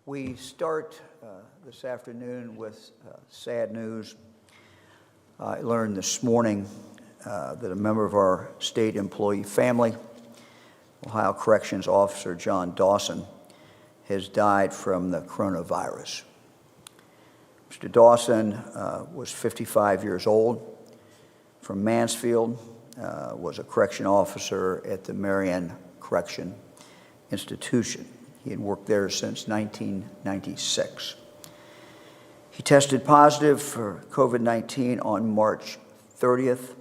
We start this afternoon with sad news. I learned this morning that a member of our state employee family, Ohio Corrections Officer Jon Dawson, has died from the coronavirus. Mr. Dawson was 55 years old, from Mansfield, was a correction officer at the Marion Correction Institution. He had worked there since 1996. He tested positive for COVID-19 on March 30th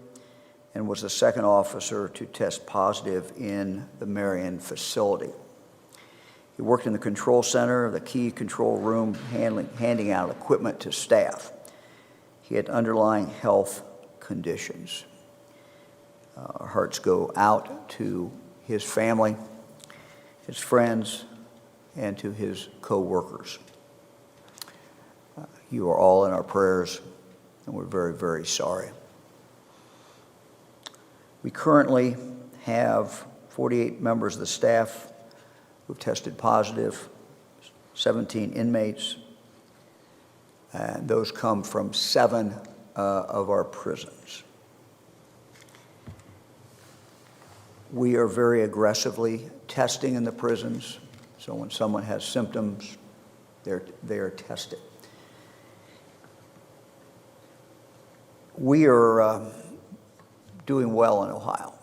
and was the second officer to test positive in the Marion facility. He worked in the control center, the key control room, handing out equipment to staff. He had underlying health conditions. Our hearts go out to his family, his friends, and to his co-workers. You are all in our prayers, and we're very, very sorry. We currently have 48 members of the staff who've tested positive, 17 inmates, and those come from 7 of our prisons. We are very aggressively testing in the prisons, so when someone has symptoms, they're tested. We are doing well in Ohio.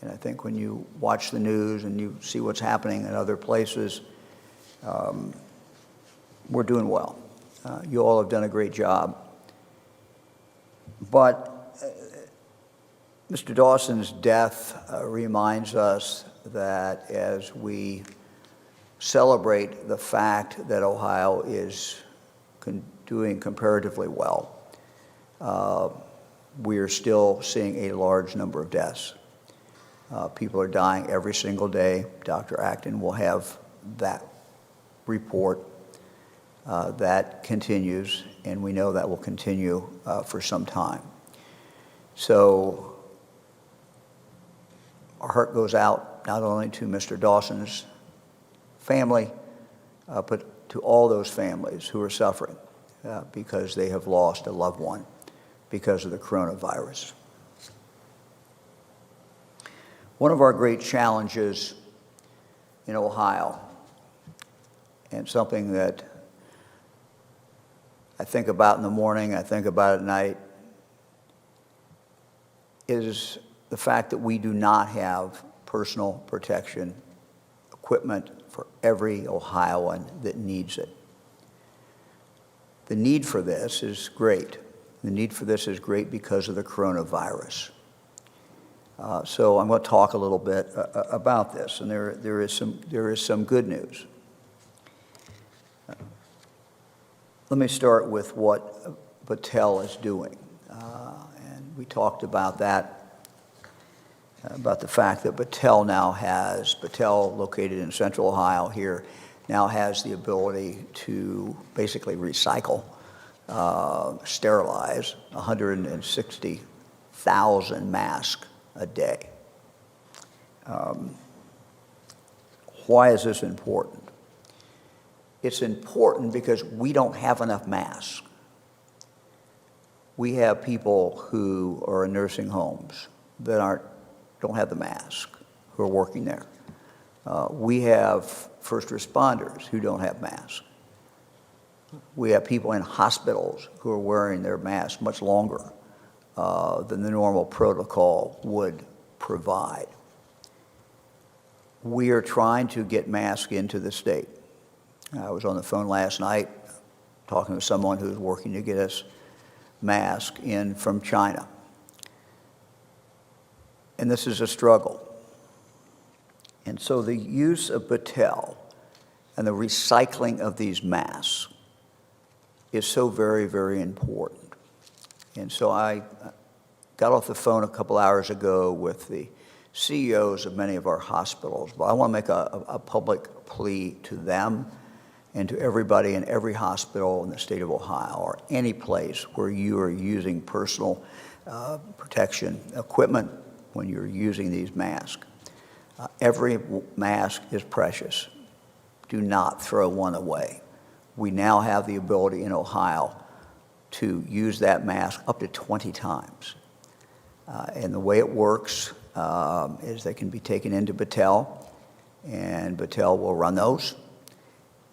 And I think when you watch the news and you see what's happening in other places, we're doing well. You all have done a great job. But Mr. Dawson's death reminds us that as we celebrate the fact that Ohio is doing comparatively well, we are still seeing a large number of deaths. People are dying every single day. Dr. Acton will have that report. That continues, and we know that will continue for some time. So our heart goes out not only to Mr. Dawson's family, but to all those families who are suffering because they have lost a loved one because of the coronavirus. One of our great challenges in Ohio, and something that I think about in the morning, I think about at night, is the fact that we do not have personal protection equipment for every Ohioan that needs it. The need for this is great. The need for this is great because of the coronavirus. So I'm going to talk a little bit about this, and there is some good news. Let me start with what Battelle is doing, and we talked about that. About the fact that Battelle located in central Ohio here, now has the ability to basically recycle, sterilize 160,000 masks a day. Why is this important? It's important because we don't have enough masks. We have people who are in nursing homes that don't have the mask, who are working there. We have first responders who don't have masks. We have people in hospitals who are wearing their masks much longer than the normal protocol would provide. We are trying to get masks into the state. I was on the phone last night talking to someone who's working to get us masks in from China. And this is a struggle. And so the use of Battelle and the recycling of these masks is so very, very important. And so I got off the phone a couple hours ago with the CEOs of many of our hospitals, but I want to make a public plea to them and to everybody in every hospital in the state of Ohio or any place where you are using personal protection equipment when you're using these masks. Every mask is precious do not throw one away. We now have the ability in Ohio to use that mask up to 20 times. And the way it works is they can be taken into Battelle, and Battelle will run those.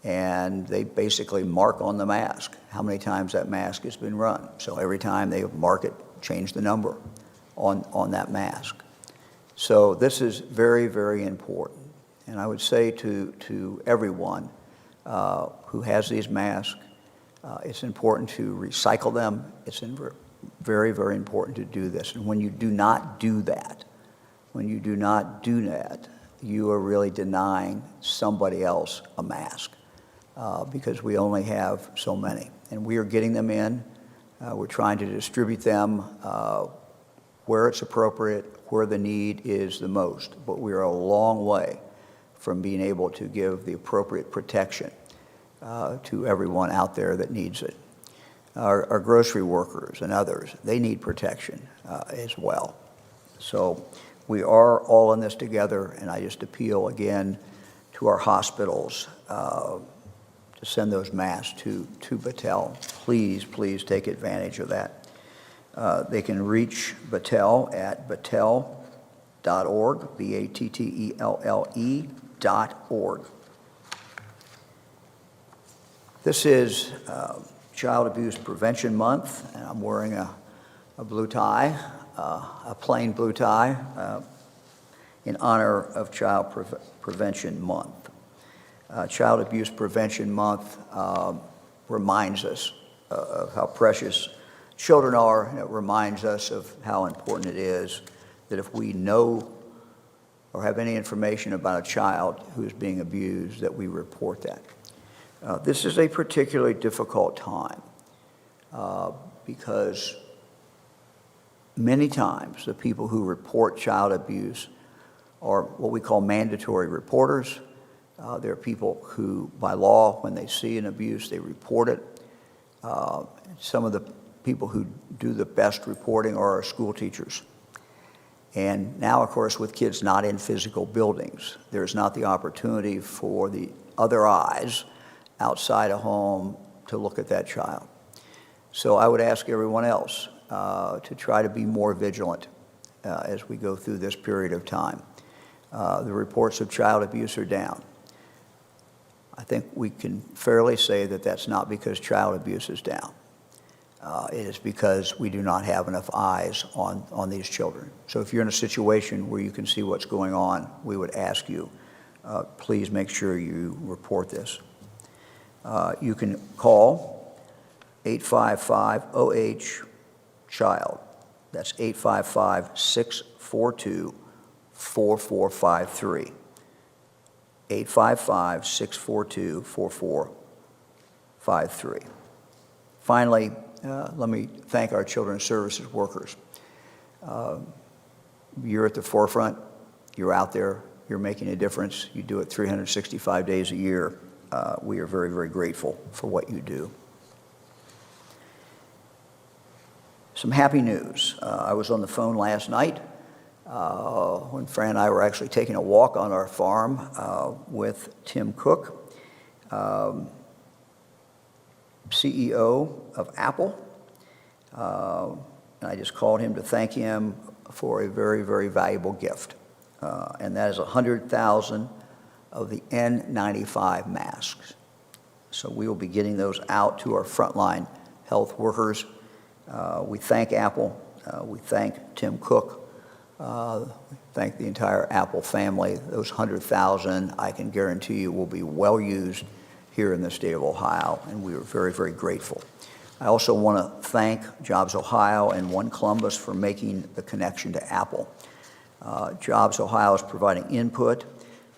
And they basically mark on the mask how many times that mask has been run. So every time they mark it, change the number on that mask. So this is very, very important. And I would say to everyone who has these masks, it's important to recycle them. It's very, very important to do this. And when you do not do that, you are really denying somebody else a mask because we only have so many. And we are getting them in. We're trying to distribute them where it's appropriate, where the need is the most. But we are a long way from being able to give the appropriate protection to everyone out there that needs it. Our grocery workers and others, they need protection as well. So we are all in this together, and I just appeal again to our hospitals to send those masks to Battelle. Please, please take advantage of that. They can reach Battelle at battelle.org, BATTELLE.org. This is Child Abuse Prevention Month, and I'm wearing a blue tie, a plain blue tie, in honor of Child Prevention Month. Child Abuse Prevention Month reminds us of how precious children are, and it reminds us of how important it is that if we know or have any information about a child who is being abused, that we report that. This is a particularly difficult time because many times the people who report child abuse are what we call mandatory reporters. They're people who, by law, when they see an abuse, they report it. Some of the people who do the best reporting are our school teachers. And now, of course, with kids not in physical buildings, there's not the opportunity for the other eyes outside a home to look at that child. So I would ask everyone else to try to be more vigilant as we go through this period of time. The reports of child abuse are down. I think we can fairly say that that's not because child abuse is down. It is because we do not have enough eyes on these children. So if you're in a situation where you can see what's going on, we would ask you, please make sure you report this. You can call 855-OH-CHILD. That's 855-642-4453. 855-642-4453. Finally, let me thank our children's services workers. You're at the forefront. You're out there. You're making a difference. You do it 365 days a year. We are very, very grateful for what you do. Some happy news. I was on the phone last night when Fran and I were actually taking a walk on our farm with Tim Cook, CEO of Apple. And I just called him to thank him for a very, very valuable gift. And that is 100,000 of the N95 masks. So we will be getting those out to our frontline health workers. We thank Apple. We thank Tim Cook. Thank the entire Apple family. Those 100,000, I can guarantee you, will be well used here in the state of Ohio, and we are very, very grateful. I also want to thank Jobs Ohio and One Columbus for making the connection to Apple. Jobs Ohio is providing input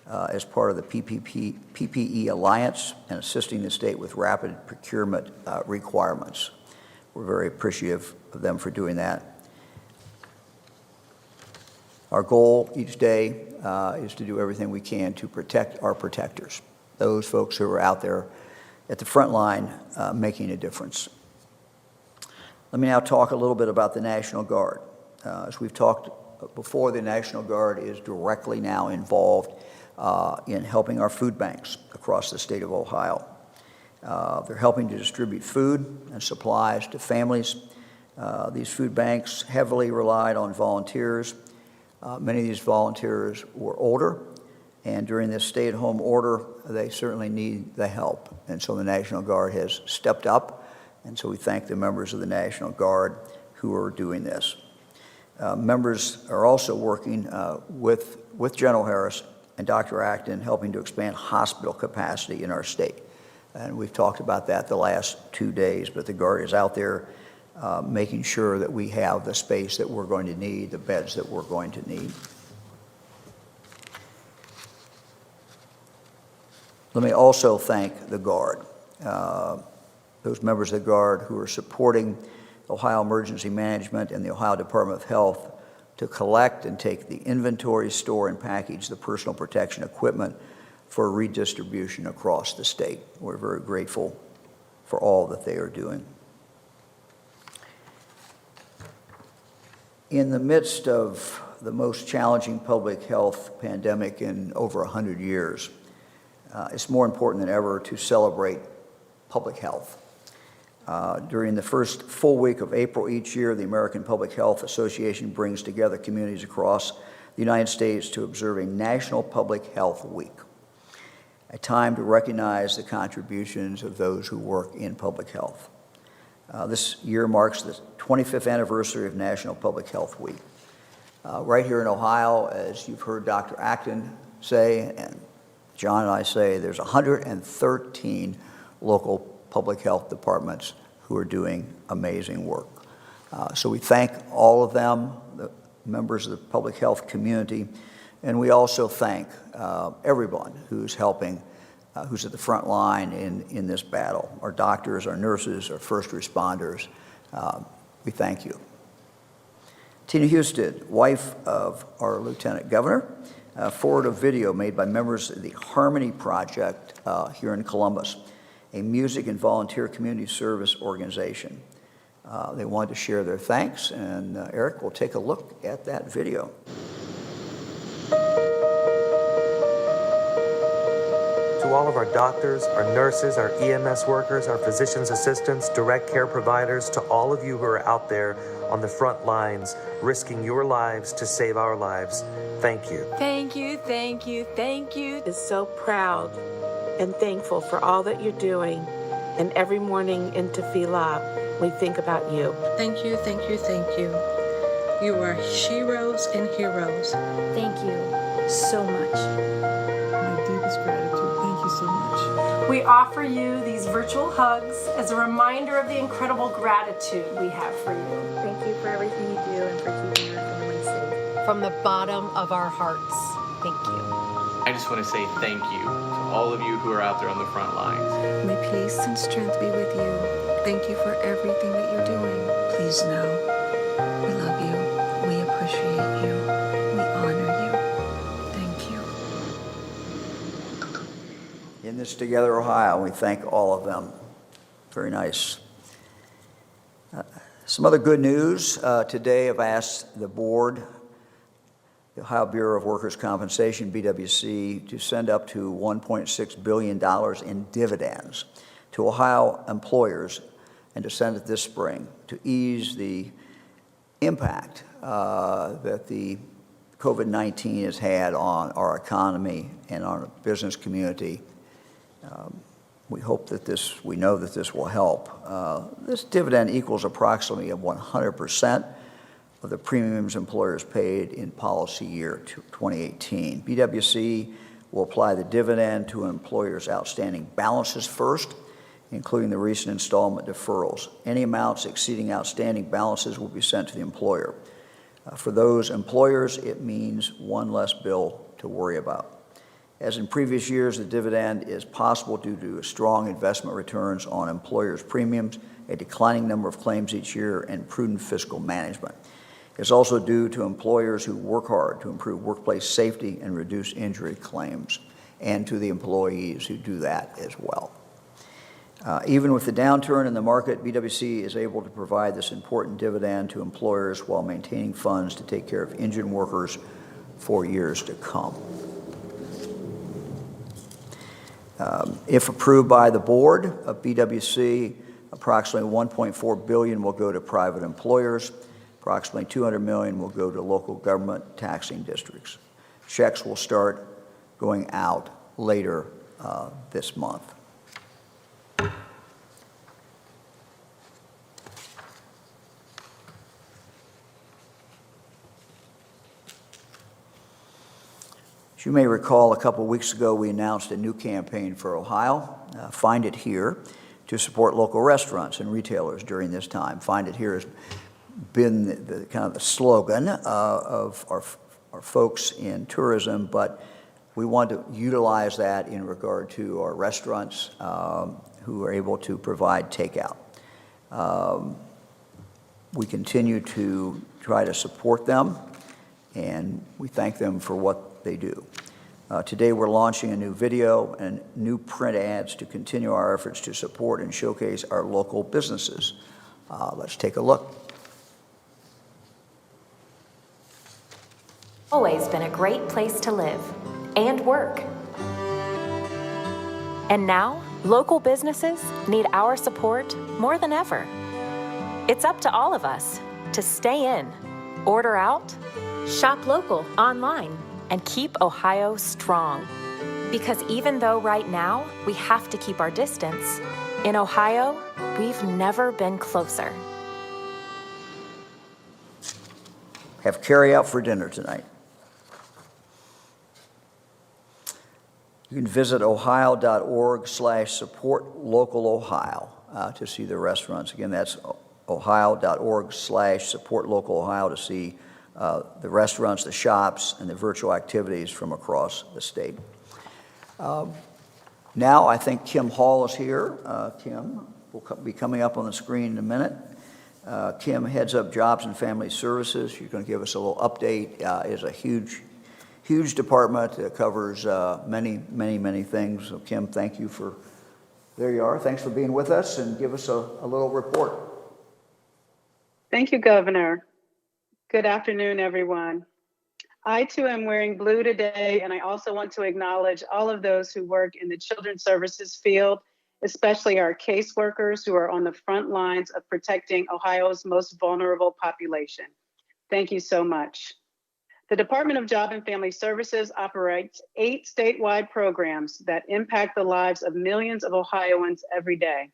as part of the PPE Alliance and assisting the state with rapid procurement requirements. We're very appreciative of them for doing that. Our goal each day is to do everything we can to protect our protectors, those folks who are out there at the front line making a difference. Let me now talk a little bit about the National Guard. As we've talked before, the National Guard is directly now involved in helping our food banks across the state of Ohio. They're helping to distribute food and supplies to families. These food banks heavily relied on volunteers. Many of these volunteers were older, and during this stay-at-home order, they certainly need the help. And so the National Guard has stepped up, and so we thank the members of the National Guard who are doing this. Members are also working with General Harris and Dr. Acton, helping to expand hospital capacity in our state. And we've talked about that the last 2 days, but the Guard is out there making sure that we have the space that we're going to need, the beds that we're going to need. Let me also thank the Guard, those members of the Guard who are supporting Ohio Emergency Management and the Ohio Department of Health to collect and take the inventory, store, and package the personal protection equipment for redistribution across the state. We're very grateful for all that they are doing. In the midst of the most challenging public health pandemic in over 100 years, it's more important than ever to celebrate public health. During the first full week of April each year, the American Public Health Association brings together communities across the United States to observe a National Public Health Week, a time to recognize the contributions of those who work in public health. This year marks the 25th anniversary of National Public Health Week. Right here in Ohio, as you've heard Dr. Acton say, and John and I say, there's 113 local public health departments who are doing amazing work. So we thank all of them, the members of the public health community, and we also thank everyone who's helping, who's at the front line in this battle. Our doctors, our nurses, our first responders, we thank you. Tina Husted, wife of our Lieutenant Governor, forwarded a video made by members of the Harmony Project here in Columbus, a music and volunteer community service organization. They wanted to share their thanks, and Eric will take a look at that video. To all of our doctors, our nurses, our EMS workers, our physician's assistants, direct care providers, to all of you who are out there on the front lines, risking your lives to save our lives, thank you. Thank you, thank you, thank you. Is so proud and thankful for all that you're doing. And every morning in Tefillah, we think about you. Thank you, thank you, thank you. You are sheroes and heroes. Thank you so much. My deepest gratitude. Thank you so much. We offer you these virtual hugs as a reminder of the incredible gratitude we have for you. Thank you for everything you do and for keeping our family safe. From the bottom of our hearts, thank you. I just want to say thank you to all of you who are out there on the front lines. May peace and strength be with you. Thank you for everything that you're doing. Please know, we love you, we appreciate you, we honor you. Thank you. In this Together Ohio, we thank all of them. Very nice. Some other good news. Today I've asked the board, the Ohio Bureau of Workers' Compensation, BWC, to send up to $1.6 billion in dividends to Ohio employers and to send it this spring to ease the impact that the COVID-19 has had on our economy and our business community. We hope that we know that this will help. This dividend equals approximately 100% of the premiums employers paid in policy year 2018. BWC will apply the dividend to an employer's outstanding balances first, including the recent installment deferrals. Any amounts exceeding outstanding balances will be sent to the employer. For those employers, it means one less bill to worry about. As in previous years, the dividend is possible due to strong investment returns on employers' premiums, a declining number of claims each year, and prudent fiscal management. It's also due to employers who work hard to improve workplace safety and reduce injury claims, and to the employees who do that as well. Even with the downturn in the market, BWC is able to provide this important dividend to employers while maintaining funds to take care of injured workers for years to come. If approved by the board of BWC, approximately $1.4 billion will go to private employers. Approximately $200 million will go to local government taxing districts. Checks will start going out later this month. As you may recall, a couple weeks ago, we announced a new campaign for Ohio, Find It Here, to support local restaurants and retailers during this time. Find It Here has been the kind of the slogan of our folks in tourism, but we want to utilize that in regard to our restaurants who are able to provide takeout. We continue to try to support them, and we thank them for what they do. Today we're launching a new video and new print ads to continue our efforts to support and showcase our local businesses. Let's take a look. Always been a great place to live and work. And now, local businesses need our support more than ever. It's up to all of us to stay in, order out, shop local online, and keep Ohio strong. Because even though right now we have to keep our distance, in Ohio, we've never been closer. Have carry out for dinner tonight. You can visit ohio.org/supportlocalohio to see the restaurants. Again, that's ohio.org/supportlocalohio to see the restaurants, the shops, and the virtual activities from across the state. Now I think Kim Hall is here. Kim will be coming up on the screen in a minute. Kim heads up Jobs and Family Services. She's going to give us a little update. It's a huge department that covers many things. So Kim, thank you for, there you are. Thanks for being with us, and give us a little report. Thank you, Governor. Good afternoon, everyone. I too am wearing blue today, and I also want to acknowledge all of those who work in the children's services field, especially our caseworkers who are on the front lines of protecting Ohio's most vulnerable population. Thank you so much. The Department of Job and Family Services operates 8 statewide programs that impact the lives of millions of Ohioans every day.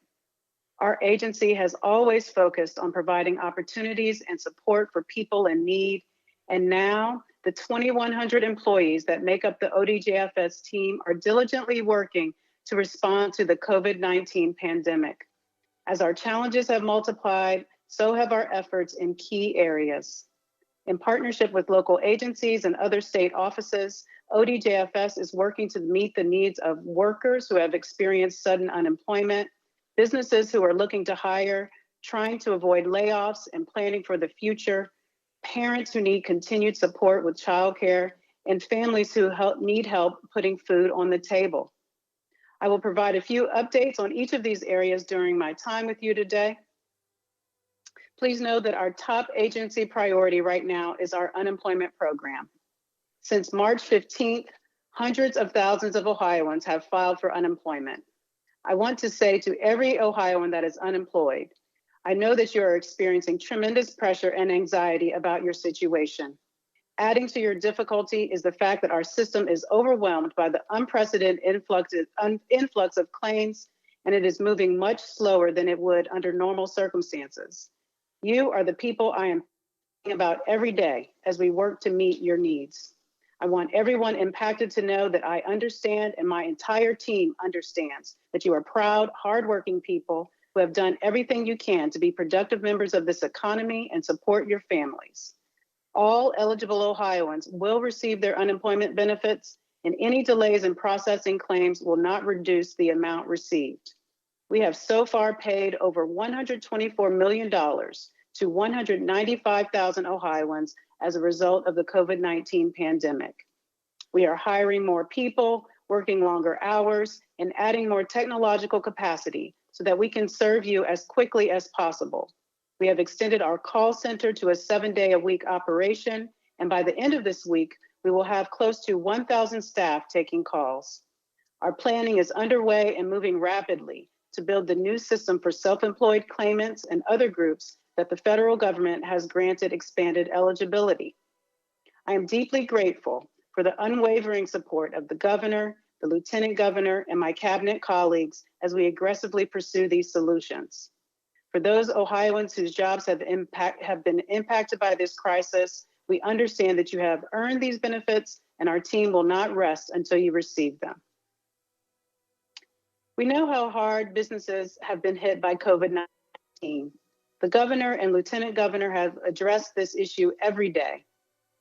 Our agency has always focused on providing opportunities and support for people in need, and now the 2,100 employees that make up the ODJFS team are diligently working to respond to the COVID-19 pandemic. As our challenges have multiplied, so have our efforts in key areas. In partnership with local agencies and other state offices, ODJFS is working to meet the needs of workers who have experienced sudden unemployment, businesses who are looking to hire, trying to avoid layoffs and planning for the future, parents who need continued support with childcare, and families who need help putting food on the table. I will provide a few updates on each of these areas during my time with you today. Please know that our top agency priority right now is our unemployment program. Since March 15th, hundreds of thousands of Ohioans have filed for unemployment. I want to say to every Ohioan that is unemployed, I know that you are experiencing tremendous pressure and anxiety about your situation. Adding to your difficulty is the fact that our system is overwhelmed by the unprecedented influx of claims, and it is moving much slower than it would under normal circumstances. You are the people I am thinking about every day as we work to meet your needs. I want everyone impacted to know that I understand, and my entire team understands, that you are proud, hardworking people who have done everything you can to be productive members of this economy and support your families. All eligible Ohioans will receive their unemployment benefits, and any delays in processing claims will not reduce the amount received. We have so far paid over $124 million to 195,000 Ohioans as a result of the COVID-19 pandemic. We are hiring more people, working longer hours, and adding more technological capacity so that we can serve you as quickly as possible. We have extended our call center to a 7-day-a-week operation, and by the end of this week, we will have close to 1,000 staff taking calls. Our planning is underway and moving rapidly to build the new system for self-employed claimants and other groups that the federal government has granted expanded eligibility. I am deeply grateful for the unwavering support of the governor, the lieutenant governor, and my cabinet colleagues as we aggressively pursue these solutions. For those Ohioans whose jobs have been impacted by this crisis, we understand that you have earned these benefits, and our team will not rest until you receive them. We know how hard businesses have been hit by COVID-19. The governor and lieutenant governor have addressed this issue every day.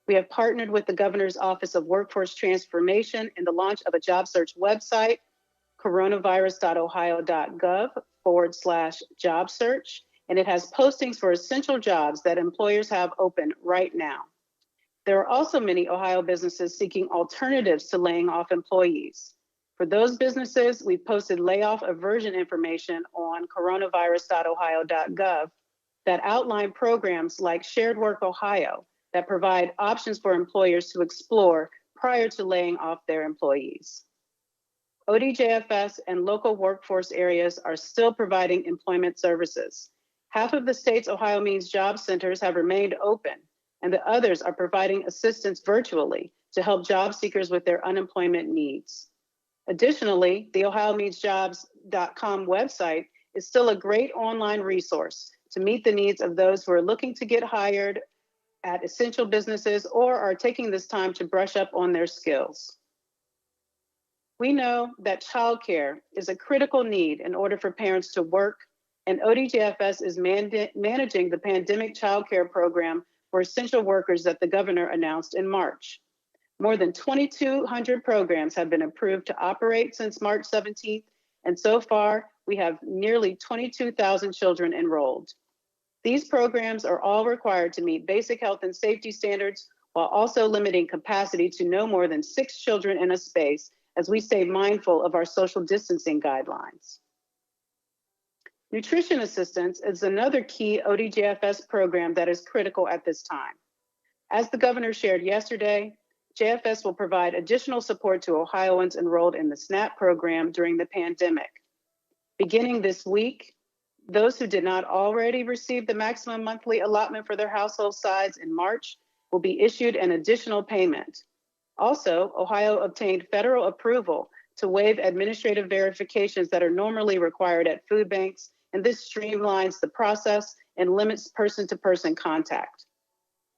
We have partnered with the Governor's Office of Workforce Transformation in the launch of a job search website, coronavirus.ohio.gov/job search, and it has postings for essential jobs that employers have open right now. There are also many Ohio businesses seeking alternatives to laying off employees. For those businesses, we've posted layoff aversion information on coronavirus.ohio.gov that outline programs like Shared Work Ohio that provide options for employers to explore prior to laying off their employees. ODJFS and local workforce areas are still providing employment services. Half of the state's Ohio Means Job Centers have remained open, and the others are providing assistance virtually to help job seekers with their unemployment needs. Additionally, the OhioMeansJobs.com website is still a great online resource to meet the needs of those who are looking to get hired at essential businesses or are taking this time to brush up on their skills. We know that childcare is a critical need in order for parents to work, and ODJFS is managing the pandemic childcare program for essential workers that the governor announced in March. More than 2,200 programs have been approved to operate since March 17th, and so far we have nearly 22,000 children enrolled. These programs are all required to meet basic health and safety standards while also limiting capacity to no more than 6 children in a space as we stay mindful of our social distancing guidelines. Nutrition assistance is another key ODJFS program that is critical at this time. As the governor shared yesterday, JFS will provide additional support to Ohioans enrolled in the SNAP program during the pandemic. Beginning this week, those who did not already receive the maximum monthly allotment for their household size in March will be issued an additional payment. Also, Ohio obtained federal approval to waive administrative verifications that are normally required at food banks, and this streamlines the process and limits person-to-person contact.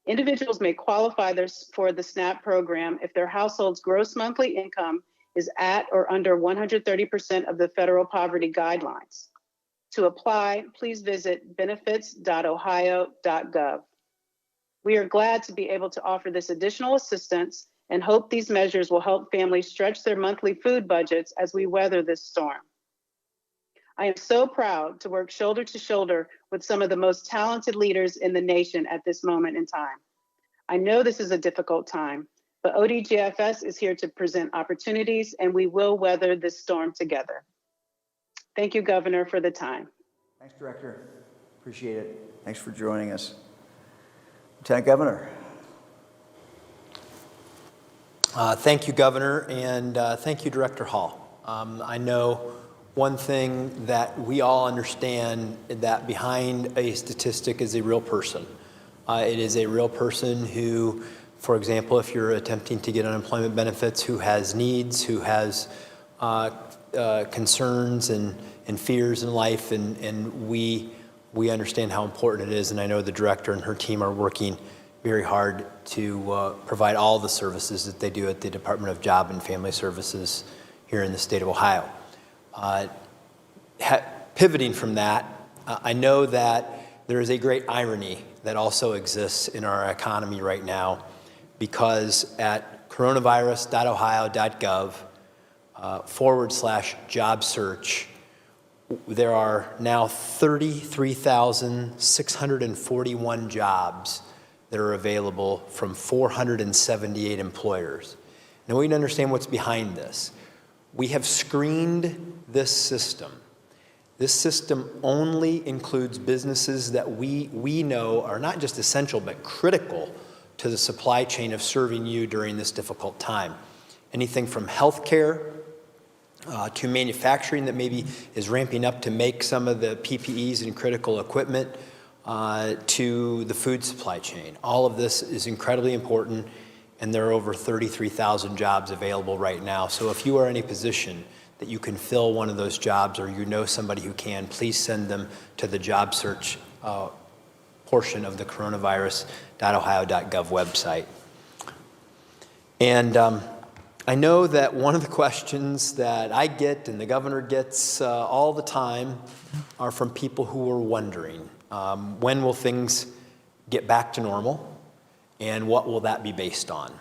Individuals may qualify for the SNAP program if their household's gross monthly income is at or under 130% of the federal poverty guidelines. To apply, please visit benefits.ohio.gov. We are glad to be able to offer this additional assistance and hope these measures will help families stretch their monthly food budgets as we weather this storm. I am so proud to work shoulder to shoulder with some of the most talented leaders in the nation at this moment in time. I know this is a difficult time, but ODJFS is here to present opportunities, and we will weather this storm together. Thank you, Governor, for the time. Thanks, Director. Appreciate it. Thanks for joining us. Lieutenant Governor. Thank you, Governor, and thank you, Director Hall. I know one thing that we all understand, that behind a statistic is a real person. It is a real person who, for example, if you're attempting to get unemployment benefits, who has needs, who has concerns and fears in life, and we understand how important it is, and I know the Director and her team are working very hard to provide all the services that they do at the Department of Job and Family Services here in the state of Ohio. Pivoting from that, I know that there is a great irony that also exists in our economy right now, because at coronavirus.ohio.gov/job search, there are now 33,641 jobs that are available from 478 employers. Now we need to understand what's behind this. We have screened this system. This system only includes businesses that we know are not just essential, but critical to the supply chain of serving you during this difficult time. Anything from healthcare to manufacturing that maybe is ramping up to make some of the PPEs and critical equipment, to the food supply chain. All of this is incredibly important, and there are over 33,000 jobs available right now. So if you are in a position that you can fill one of those jobs, or you know somebody who can, please send them to the job search portion of the coronavirus.ohio.gov website. And I know that one of the questions that I get and the governor gets all the time are from people who are wondering, when will things get back to normal, and what will that be based on?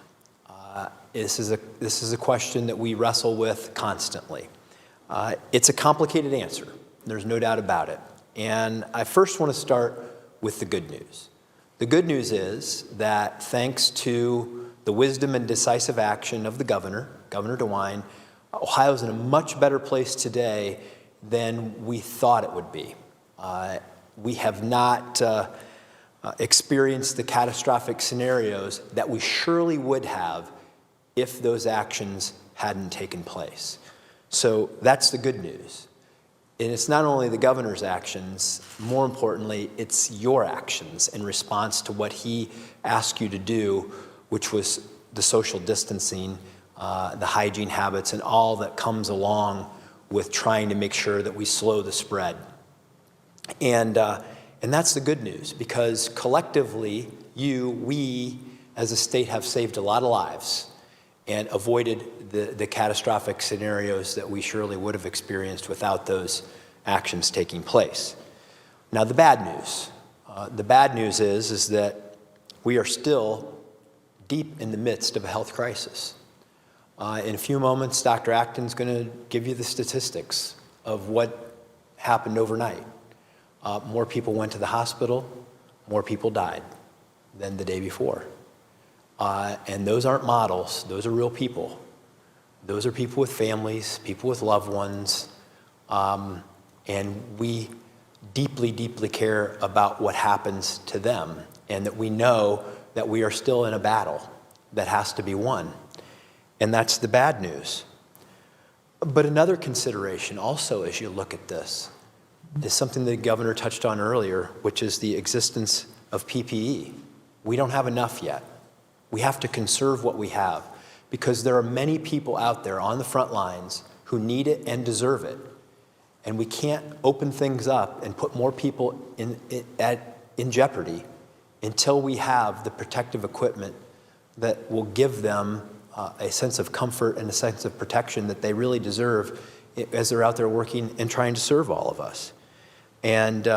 This is a question that we wrestle with constantly. It's a complicated answer. There's no doubt about it. And I first want to start with the good news. The good news is that thanks to the wisdom and decisive action of the Governor DeWine, Ohio's in a much better place today than we thought it would be. We have not experienced the catastrophic scenarios that we surely would have if those actions hadn't taken place. So that's the good news. And it's not only the governor's actions, more importantly, it's your actions in response to what he asked you to do, which was the social distancing, the hygiene habits, and all that comes along with trying to make sure that we slow the spread. And that's the good news, because collectively, we as a state have saved a lot of lives and avoided the catastrophic scenarios that we surely would have experienced without those actions taking place. Now, the bad news. The bad news is that we are still deep in the midst of a health crisis. In a few moments, Dr. Acton's going to give you the statistics of what happened overnight. More people went to the hospital, more people died than the day before. And those aren't models, those are real people. Those are people with families, people with loved ones, and we deeply, deeply care about what happens to them, and that we know that we are still in a battle that has to be won. And that's the bad news. But another consideration also as you look at this is something the governor touched on earlier, which is the existence of PPE. We don't have enough yet. We have to conserve what we have, because there are many people out there on the front lines who need it and deserve it. And we can't open things up and put more people in jeopardy until we have the protective equipment that will give them a sense of comfort and a sense of protection that they really deserve as they're out there working and trying to serve all of us. And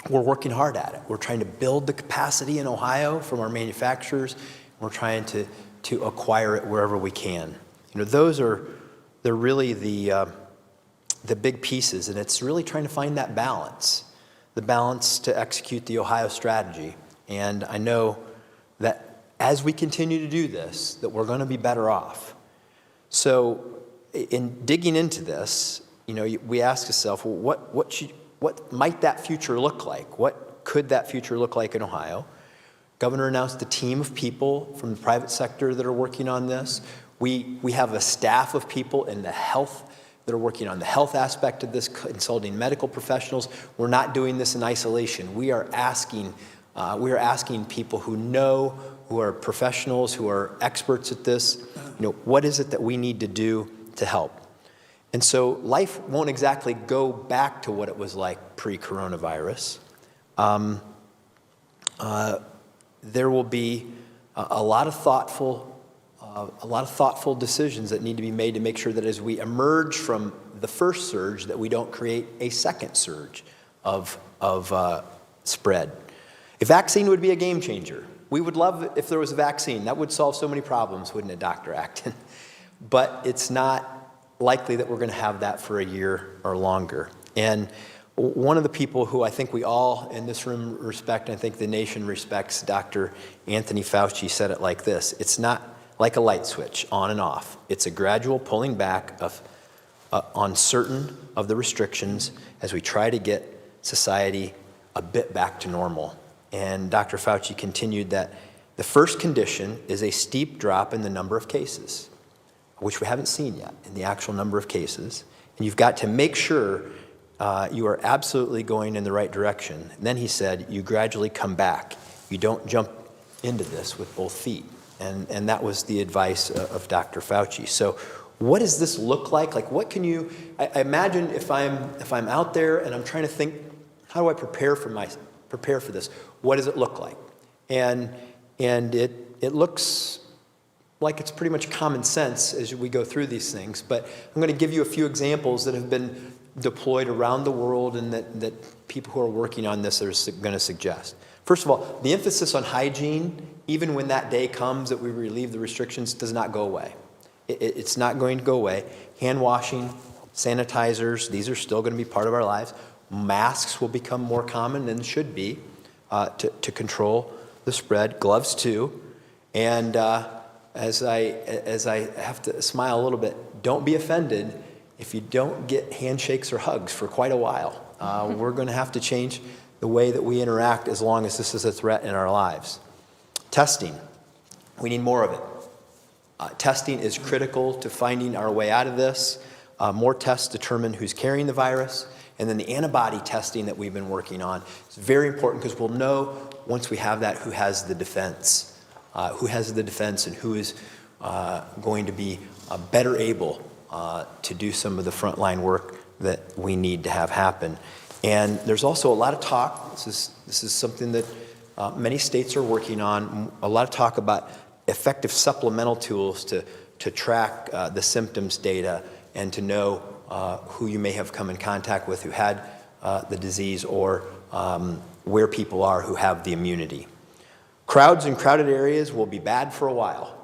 we're working hard at it. We're trying to build the capacity in Ohio from our manufacturers. We're trying to acquire it wherever we can. You know, they're really the big pieces, and it's really trying to find that balance, the balance to execute the Ohio strategy. And I know that as we continue to do this, that we're going to be better off. So in digging into this, you know, we ask ourselves, well, what might that future look like? What could that future look like in Ohio? Governor announced a team of people from the private sector that are working on this. We have a staff of people in the health that are working on the health aspect of this, consulting medical professionals. We're not doing this in isolation. We are asking people who know, who are professionals, who are experts at this, you know, what is it that we need to do to help? And so life won't exactly go back to what it was like pre-coronavirus. There will be a lot of thoughtful decisions that need to be made to make sure that as we emerge from the first surge, that we don't create a second surge of spread. A vaccine would be a game changer. We would love if there was a vaccine. That would solve so many problems, wouldn't it, Dr. Acton? But it's not likely that we're going to have that for a year or longer. And one of the people who I think we all in this room respect, and I think the nation respects, Dr. Anthony Fauci, said it like this: it's not like a light switch, on and off. It's a gradual pulling back on certain of the restrictions as we try to get society a bit back to normal. And Dr. Fauci continued that the first condition is a steep drop in the number of cases. which we haven't seen yet in the actual number of cases, and you've got to make sure you are absolutely going in the right direction. And then he said, you gradually come back. You don't jump into this with both feet. And that was the advice of Dr. Fauci. So what does this look like? Like, what can you, I imagine if I'm out there and I'm trying to think, how do I prepare for this? What does it look like? And it looks like it's pretty much common sense as we go through these things. But I'm going to give you a few examples that have been deployed around the world and that people who are working on this are going to suggest. First of all, the emphasis on hygiene, even when that day comes that we relieve the restrictions, does not go away. It's not going to go away. Hand washing, sanitizers, these are still going to be part of our lives. Masks will become more common than should be to control the spread. Gloves too. And as I have to smile a little bit, don't be offended if you don't get handshakes or hugs for quite a while. We're going to have to change the way that we interact as long as this is a threat in our lives. Testing. We need more of it. Testing is critical to finding our way out of this. More tests determine who's carrying the virus. And then the antibody testing that we've been working on is very important because we'll know once we have that who has the defense. Who has the defense and who is going to be better able to do some of the frontline work that we need to have happen. And there's also a lot of talk, this is something that many states are working on, a lot of talk about effective supplemental tools to track the symptoms data and to know who you may have come in contact with who had the disease or where people are who have the immunity. Crowds in crowded areas will be bad for a while.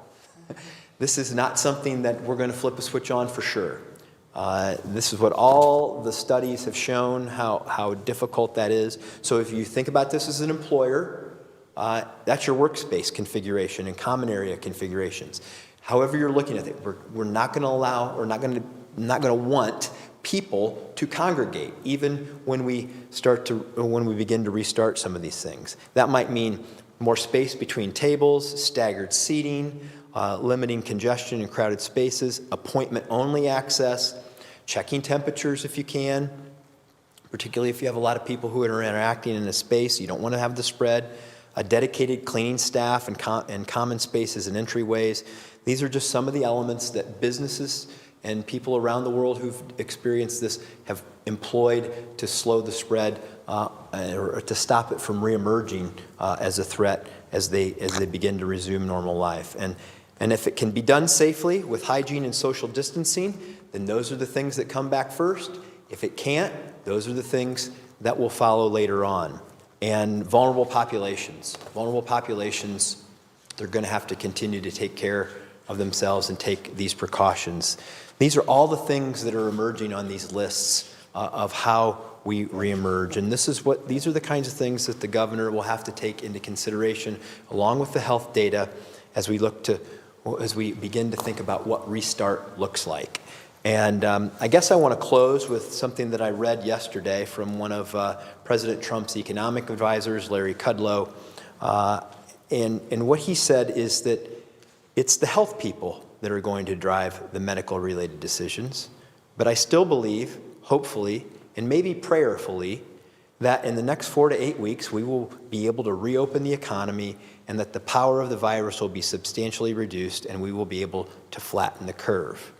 This is not something that we're going to flip a switch on for sure. This is what all the studies have shown, how difficult that is. So if you think about this as an employer, that's your workspace configuration and common area configurations. However you're looking at it, we're not going to allow, we're not going to want people to congregate, even when we begin to restart some of these things. That might mean more space between tables, staggered seating, limiting congestion in crowded spaces, appointment-only access, checking temperatures if you can, particularly if you have a lot of people who are interacting in a space. You don't want to have the spread. A dedicated cleaning staff and common spaces and entryways. These are just some of the elements that businesses and people around the world who've experienced this have employed to slow the spread or to stop it from reemerging as a threat as they begin to resume normal life. And if it can be done safely with hygiene and social distancing, then those are the things that come back first. If it can't, those are the things that will follow later on. And vulnerable populations, they're going to have to continue to take care of themselves and take these precautions. These are all the things that are emerging on these lists of how we reemerge. And these are the kinds of things that the governor will have to take into consideration along with the health data as we begin to think about what restart looks like. And I guess I want to close with something that I read yesterday from one of President Trump's economic advisors, Larry Kudlow. And what he said is that it's the health people that are going to drive the medical-related decisions. But I still believe, hopefully, and maybe prayerfully, that in the next 4 to 8 weeks, we will be able to reopen the economy and that the power of the virus will be substantially reduced and we will be able to flatten the curve.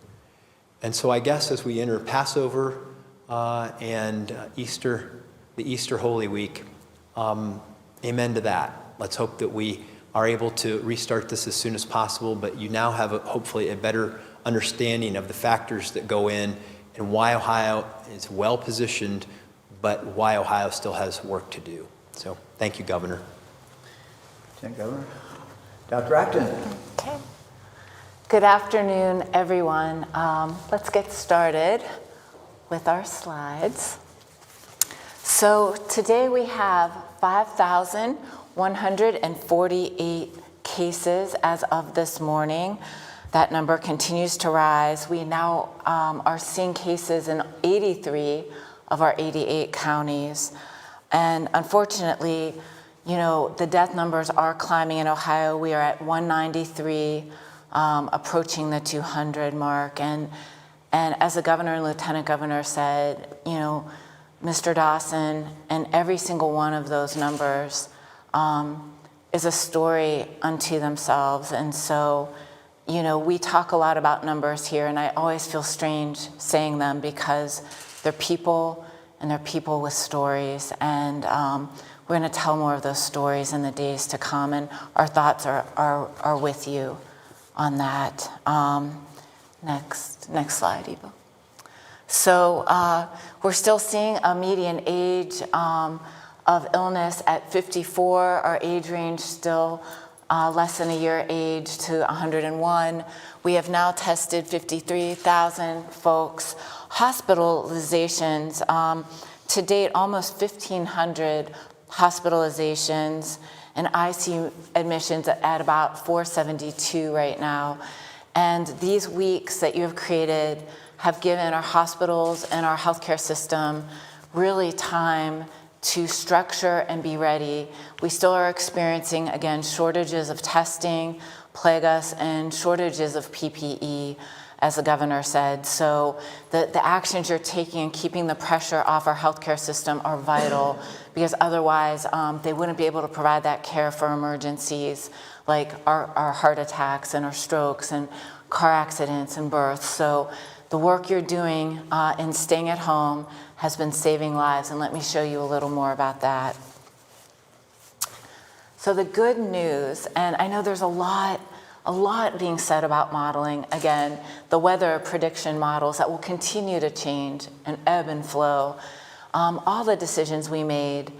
And so I guess as we enter Passover and Easter, the Easter Holy Week, amen to that. Let's hope that we are able to restart this as soon as possible, but you now have hopefully a better understanding of the factors that go in and why Ohio is well positioned, but why Ohio still has work to do. So thank you, Governor. Thank you, Governor. Dr. Acton. Okay. Good afternoon, everyone. Let's get started with our slides. So today we have 5,148 cases as of this morning. That number continues to rise. We now are seeing cases in 83 of our 88 counties. And unfortunately, the death numbers are climbing in Ohio. We are at 193 approaching the 200 mark. And as the governor and lieutenant governor said, Mr. Dawson, and every single one of those numbers is a story unto themselves. And so, we talk a lot about numbers here, and I always feel strange saying them because they're people, and they're people with stories. And we're going to tell more of those stories in the days to come, and our thoughts are with you on that. Next slide, Eva. So we're still seeing a median age of illness at 54. Our age range still less than a year age to 101. We have now tested 53,000 folks. Hospitalizations, to date, almost 1,500 hospitalizations, and ICU admissions at about 472 right now. And these weeks that you have created have given our hospitals and our healthcare system really time to structure and be ready. We still are experiencing, again, shortages of testing, plague us, and shortages of PPE, as the governor said. So the actions you're taking and keeping the pressure off our healthcare system are vital, because otherwise they wouldn't be able to provide that care for emergencies like our heart attacks and our strokes and car accidents and births. So the work you're doing in staying at home has been saving lives, and let me show you a little more about that. So the good news, and I know there's a lot being said about modeling. Again, the weather prediction models that will continue to change and ebb and flow. All the decisions we made,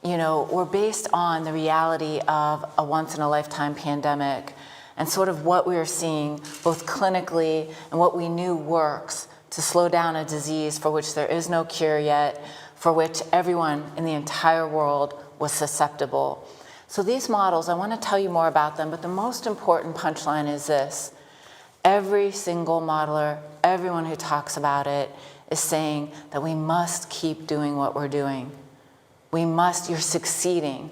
were based on the reality of a once-in-a-lifetime pandemic and sort of what we were seeing both clinically and what we knew works to slow down a disease for which there is no cure yet, for which everyone in the entire world was susceptible. So these models, I want to tell you more about them, but the most important punchline is this. Every single modeler, everyone who talks about it, is saying that we must keep doing what we're doing. We must, you're succeeding,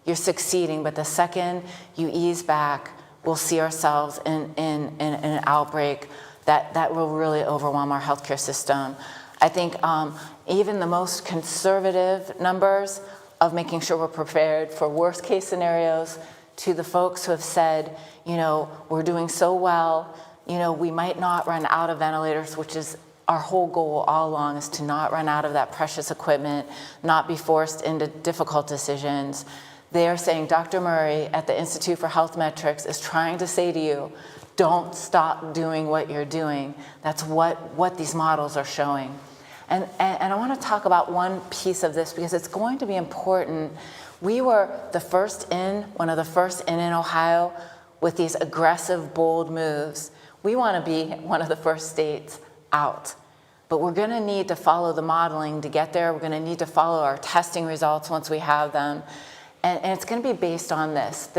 but the second you ease back, we'll see ourselves in an outbreak that will really overwhelm our healthcare system. I think even the most conservative numbers of making sure we're prepared for worst case scenarios, to the folks who have said, we're doing so well, we might not run out of ventilators, which is our whole goal all along, is to not run out of that precious equipment, not be forced into difficult decisions. They are saying, Dr. Murray at the Institute for Health Metrics is trying to say to you, don't stop doing what you're doing. That's what these models are showing. And I want to talk about one piece of this because it's going to be important. We were one of the first in Ohio with these aggressive, bold moves. We want to be one of the first states out. But we're going to need to follow the modeling to get there. We're going to need to follow our testing results once we have them. And it's going to be based on this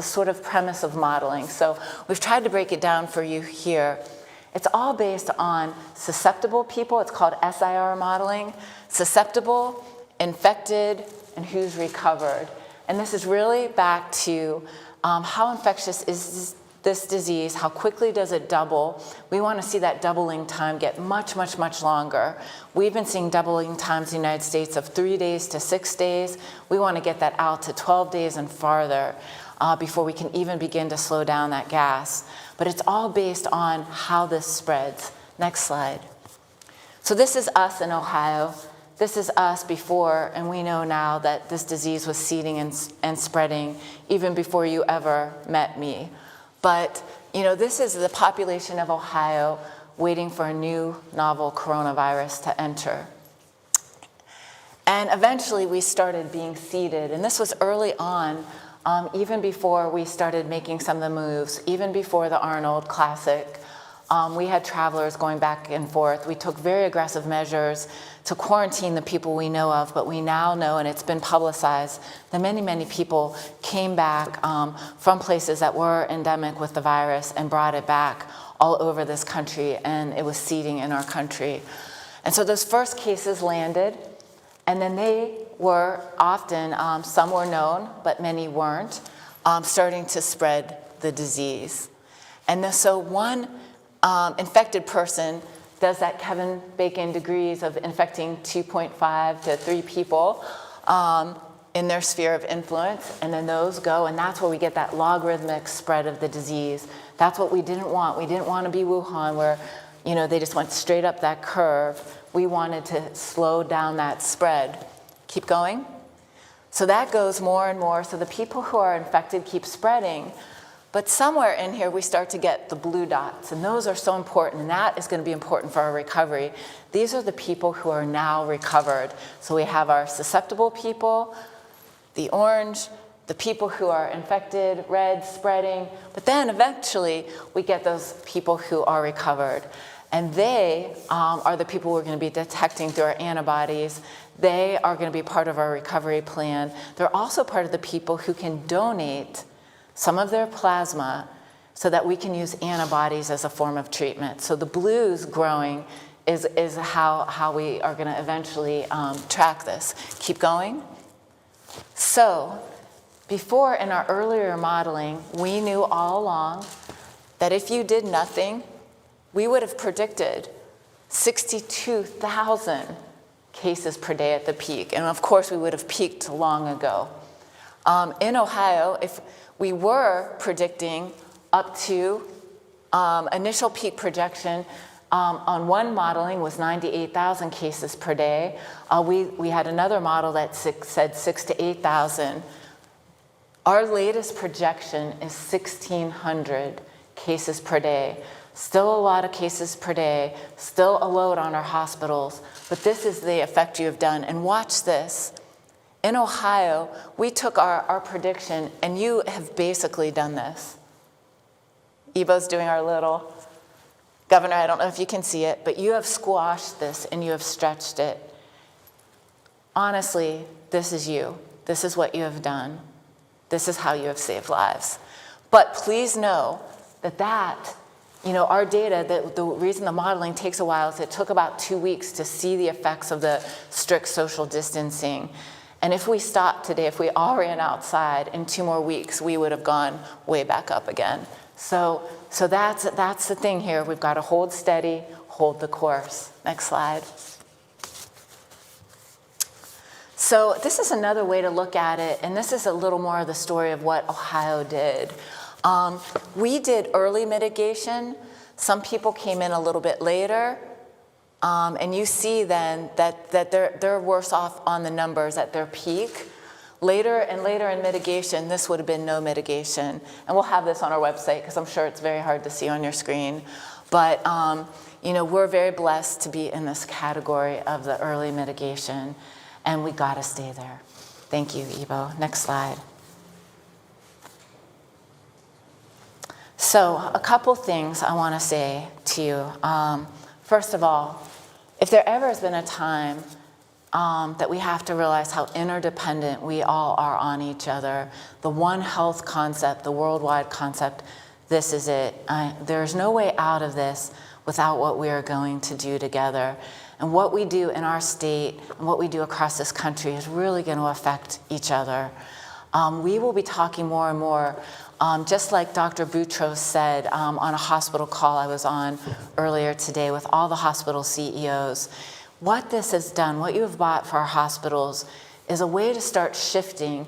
sort of premise of modeling. So we've tried to break it down for you here. It's all based on susceptible people. It's called SIR modeling. Susceptible, infected, and who's recovered. And this is really back to how infectious is this disease, how quickly does it double. We want to see that doubling time get much, much, much longer. We've been seeing doubling times in the United States of 3 days to 6 days. We want to get that out to 12 days and farther before we can even begin to slow down that gas. But it's all based on how this spreads. Next slide. So this is us in Ohio. This is us before, and we know now that this disease was seeding and spreading even before you ever met me. But, this is the population of Ohio waiting for a new novel coronavirus to enter. And eventually we started being seeded, and this was early on, even before we started making some of the moves, even before the Arnold Classic. We had travelers going back and forth. We took very aggressive measures to quarantine the people we know of, but we now know, and it's been publicized, that many, many people came back from places that were endemic with the virus and brought it back all over this country, and it was seeding in our country. And so those first cases landed, and then they were often, some were known, but many weren't, starting to spread the disease. And so one infected person does that Kevin Bacon degrees of infecting 2.5 to 3 people in their sphere of influence, and then those go, and that's where we get that logarithmic spread of the disease. That's what we didn't want. We didn't want to be Wuhan, where they just went straight up that curve. We wanted to slow down that spread. Keep going. So that goes more and more. So the people who are infected keep spreading. But somewhere in here, we start to get the blue dots, and those are so important, and that is going to be important for our recovery. These are the people who are now recovered. So we have our susceptible people, the orange, the people who are infected, red, spreading, but then eventually we get those people who are recovered. And they are the people we're going to be detecting through our antibodies. They are going to be part of our recovery plan. They're also part of the people who can donate some of their plasma so that we can use antibodies as a form of treatment. So the blues growing is how we are going to eventually track this. Keep going. So before, in our earlier modeling, we knew all along that if you did nothing, we would have predicted 62,000 cases per day at the peak. And of course, we would have peaked long ago. In Ohio, if we were predicting up to initial peak projection on one modeling was 98,000 cases per day. We had another model that said 6,000 to 8,000. Our latest projection is 1,600 cases per day. Still a lot of cases per day, still a load on our hospitals, but this is the effect you have done. And watch this. In Ohio, we took our prediction, and you have basically done this. Evo's doing our little, Governor, I don't know if you can see it, but you have squashed this and you have stretched it. Honestly, this is you. This is what you have done. This is how you have saved lives. But please know that our data, the reason the modeling takes a while is it took about 2 weeks to see the effects of the strict social distancing. And if we stopped today, if we all ran outside in 2 more weeks, we would have gone way back up again. So that's the thing here. We've got to hold steady, hold the course. Next slide. So this is another way to look at it, and this is a little more of the story of what Ohio did. We did early mitigation. Some people came in a little bit later, and you see then that they're worse off on the numbers at their peak. Later and later in mitigation, this would have been no mitigation. And we'll have this on our website because I'm sure it's very hard to see on your screen. But we're very blessed to be in this category of the early mitigation, and we got to stay there. Thank you, Evo. Next slide. So a couple things I want to say to you. First of all, if there ever has been a time that we have to realize how interdependent we all are on each other, the One Health concept, the worldwide concept, this is it. There's no way out of this without what we are going to do together. And what we do in our state and what we do across this country is really going to affect each other. We will be talking more and more, just like Dr. Boutros said on a hospital call I was on earlier today with all the hospital CEOs. What this has done, what you have bought for our hospitals, is a way to start shifting.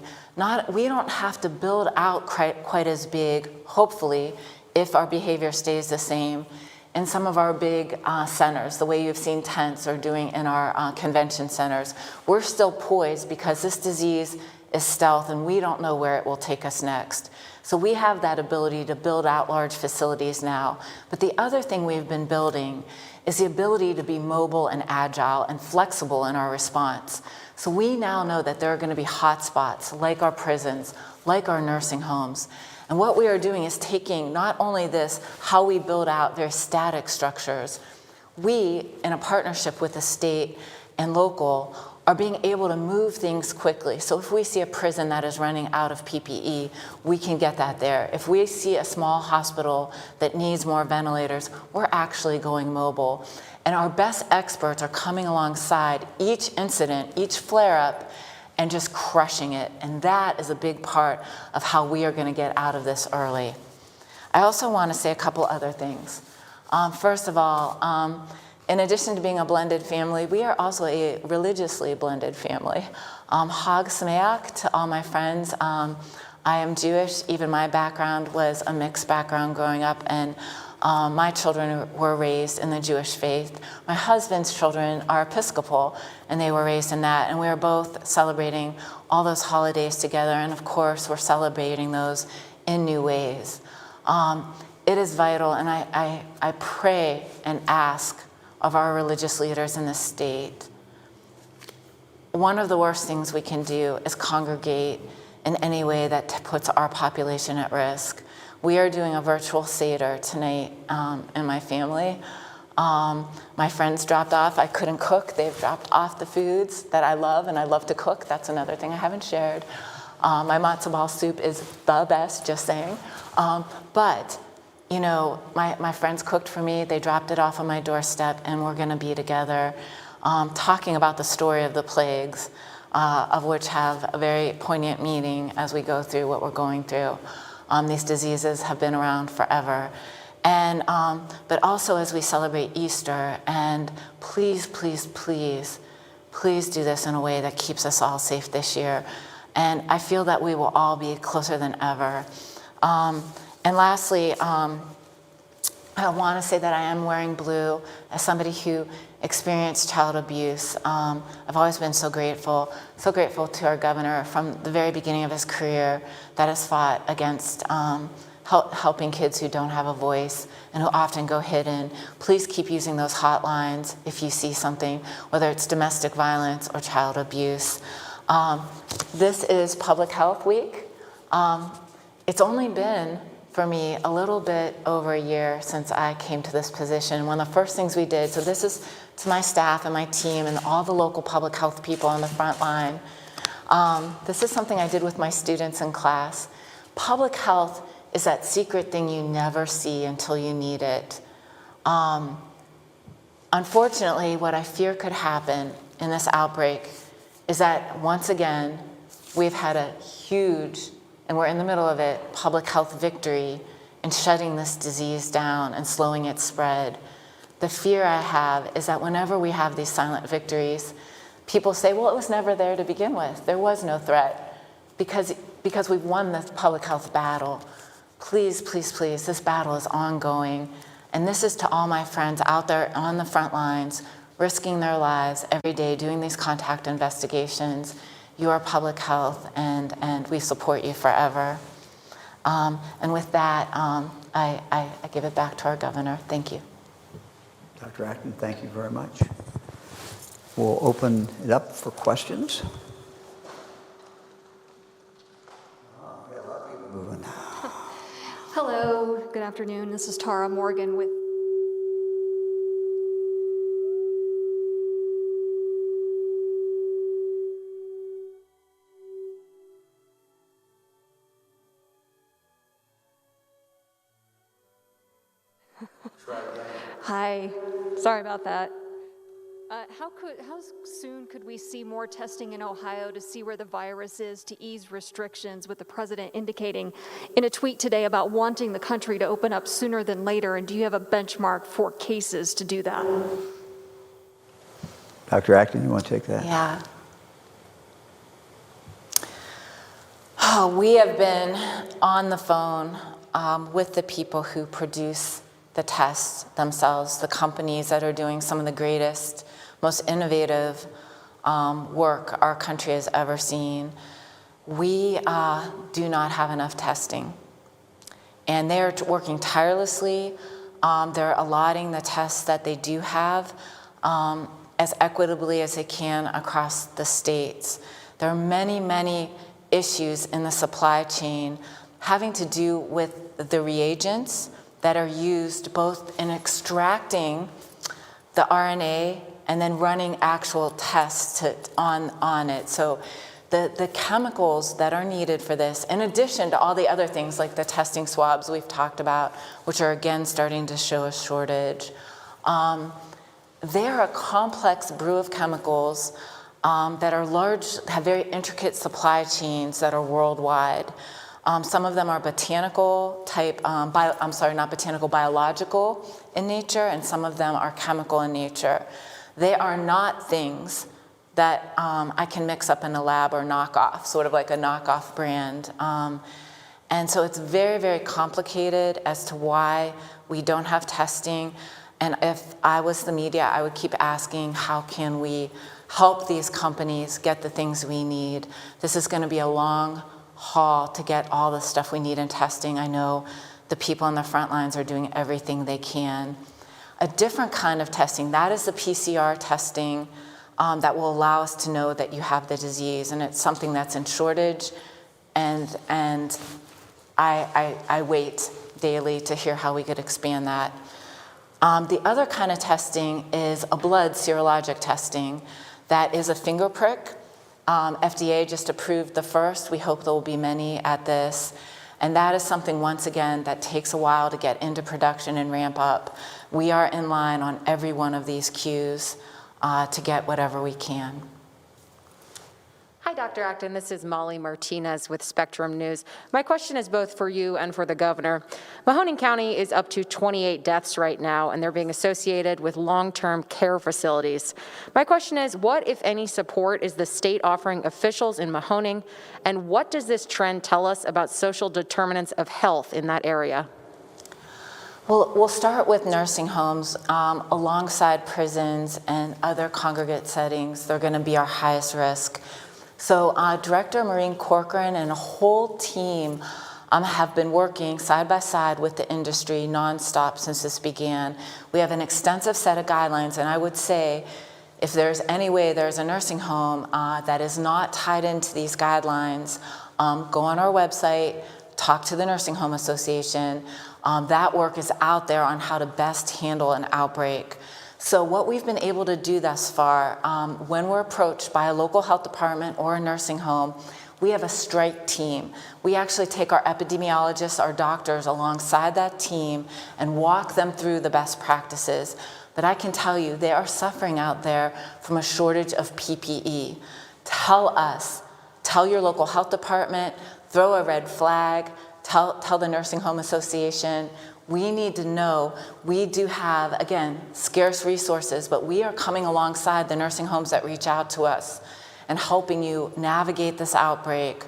We don't have to build out quite as big, hopefully, if our behavior stays the same, in some of our big centers, the way you've seen tents are doing in our convention centers. We're still poised because this disease is stealth and we don't know where it will take us next. So we have that ability to build out large facilities now. But the other thing we've been building is the ability to be mobile and agile and flexible in our response. So we now know that there are going to be hotspots like our prisons, like our nursing homes. And what we are doing is taking not only this, how we build out very static structures, we, in a partnership with the state and local, are being able to move things quickly. So if we see a prison that is running out of PPE, we can get that there. If we see a small hospital that needs more ventilators, we're actually going mobile. And our best experts are coming alongside each incident, each flare-up, and just crushing it. And that is a big part of how we are going to get out of this early. I also want to say a couple other things. First of all, in addition to being a blended family, we are also a religiously blended family. Hag Sameach to all my friends. I am Jewish. Even my background was a mixed background growing up, and my children were raised in the Jewish faith. My husband's children are Episcopal, and they were raised in that, and we are both celebrating all those holidays together, and of course, we're celebrating those in new ways. It is vital, and I pray and ask of our religious leaders in the state. One of the worst things we can do is congregate in any way that puts our population at risk. We are doing a virtual Seder tonight in my family. My friends dropped off. I couldn't cook. They've dropped off the foods that I love, and I love to cook. That's another thing I haven't shared. My matzo ball soup is the best, just saying. But you know, my friends cooked for me. They dropped it off on my doorstep, and we're going to be together talking about the story of the plagues, of which have a very poignant meaning as we go through what we're going through. These diseases have been around forever. And, but also as we celebrate Easter, and please, please, please, please do this in a way that keeps us all safe this year. And I feel that we will all be closer than ever. And lastly, I want to say that I am wearing blue as somebody who experienced child abuse. I've always been so grateful to our governor from the very beginning of his career that has fought against helping kids who don't have a voice and who often go hidden. Please keep using those hotlines if you see something, whether it's domestic violence or child abuse. This is Public Health Week. It's only been, for me, a little bit over a year since I came to this position. One of the first things we did, so this is to my staff and my team and all the local public health people on the front line. This is something I did with my students in class. Public health is that secret thing you never see until you need it. Unfortunately, what I fear could happen in this outbreak is that once again, we've had a huge, and we're in the middle of it, public health victory in shutting this disease down and slowing its spread. The fear I have is that whenever we have these silent victories, people say, well, it was never there to begin with. There was no threat because we've won this public health battle. Please, please, please, this battle is ongoing. And this is to all my friends out there on the front lines, risking their lives every day, doing these contact investigations. You are public health, and we support you forever. And with that, I give it back to our governor. Thank you. Dr. Acton, thank you very much. We'll open it up for questions. We have a lot of people moving. Hello, good afternoon. This is Tara Morgan with Hi, sorry about that. How soon could we see more testing in Ohio to see where the virus is to ease restrictions, with the president indicating in a tweet today about wanting the country to open up sooner than later? And do you have a benchmark for cases to do that? Dr. Acton, you want to take that? Yeah. Oh, we have been on the phone with the people who produce the tests themselves, the companies that are doing some of the greatest, most innovative work our country has ever seen. We do not have enough testing. And they're working tirelessly. They're allotting the tests that they do have as equitably as they can across the states. There are many, many issues in the supply chain having to do with the reagents that are used both in extracting the RNA and then running actual tests on it. So the chemicals that are needed for this, in addition to all the other things like the testing swabs we've talked about, which are again starting to show a shortage, they're a complex brew of chemicals that are large, have very intricate supply chains that are worldwide. Some of them are botanical type, biological in nature, and some of them are chemical in nature. They are not things that I can mix up in a lab or knock off, sort of like a knockoff brand. And so it's very, very complicated as to why we don't have testing. And if I was the media, I would keep asking, how can we help these companies get the things we need? This is going to be a long haul to get all the stuff we need in testing. I know the people on the front lines are doing everything they can. A different kind of testing, that is the PCR testing that will allow us to know that you have the disease, and it's something that's in shortage, and I wait daily to hear how we could expand that. The other kind of testing is a blood serologic testing that is a finger prick. FDA just approved the first. We hope there will be many at this. And that is something, once again, that takes a while to get into production and ramp up. We are in line on every one of these queues to get whatever we can. Hi, Dr. Acton. This is Molly Martinez with Spectrum News. My question is both for you and for the governor. Mahoning County is up to 28 deaths right now, and they're being associated with long-term care facilities. My question is, what, if any, support is the state offering officials in Mahoning, and what does this trend tell us about social determinants of health in that area? Well, we'll start with nursing homes. Alongside prisons and other congregate settings, they're going to be our highest risk. So Director Maureen Corcoran and a whole team have been working side by side with the industry nonstop since this began. We have an extensive set of guidelines, and I would say if there's any way there's a nursing home that is not tied into these guidelines, go on our website, talk to the Nursing Home Association. That work is out there on how to best handle an outbreak. So what we've been able to do thus far, when we're approached by a local health department or a nursing home, we have a strike team. We actually take our epidemiologists, our doctors alongside that team and walk them through the best practices. But I can tell you, they are suffering out there from a shortage of PPE. Tell us, tell your local health department, throw a red flag, tell the Nursing Home Association. We need to know we do have, again, scarce resources, but we are coming alongside the nursing homes that reach out to us and helping you navigate this outbreak.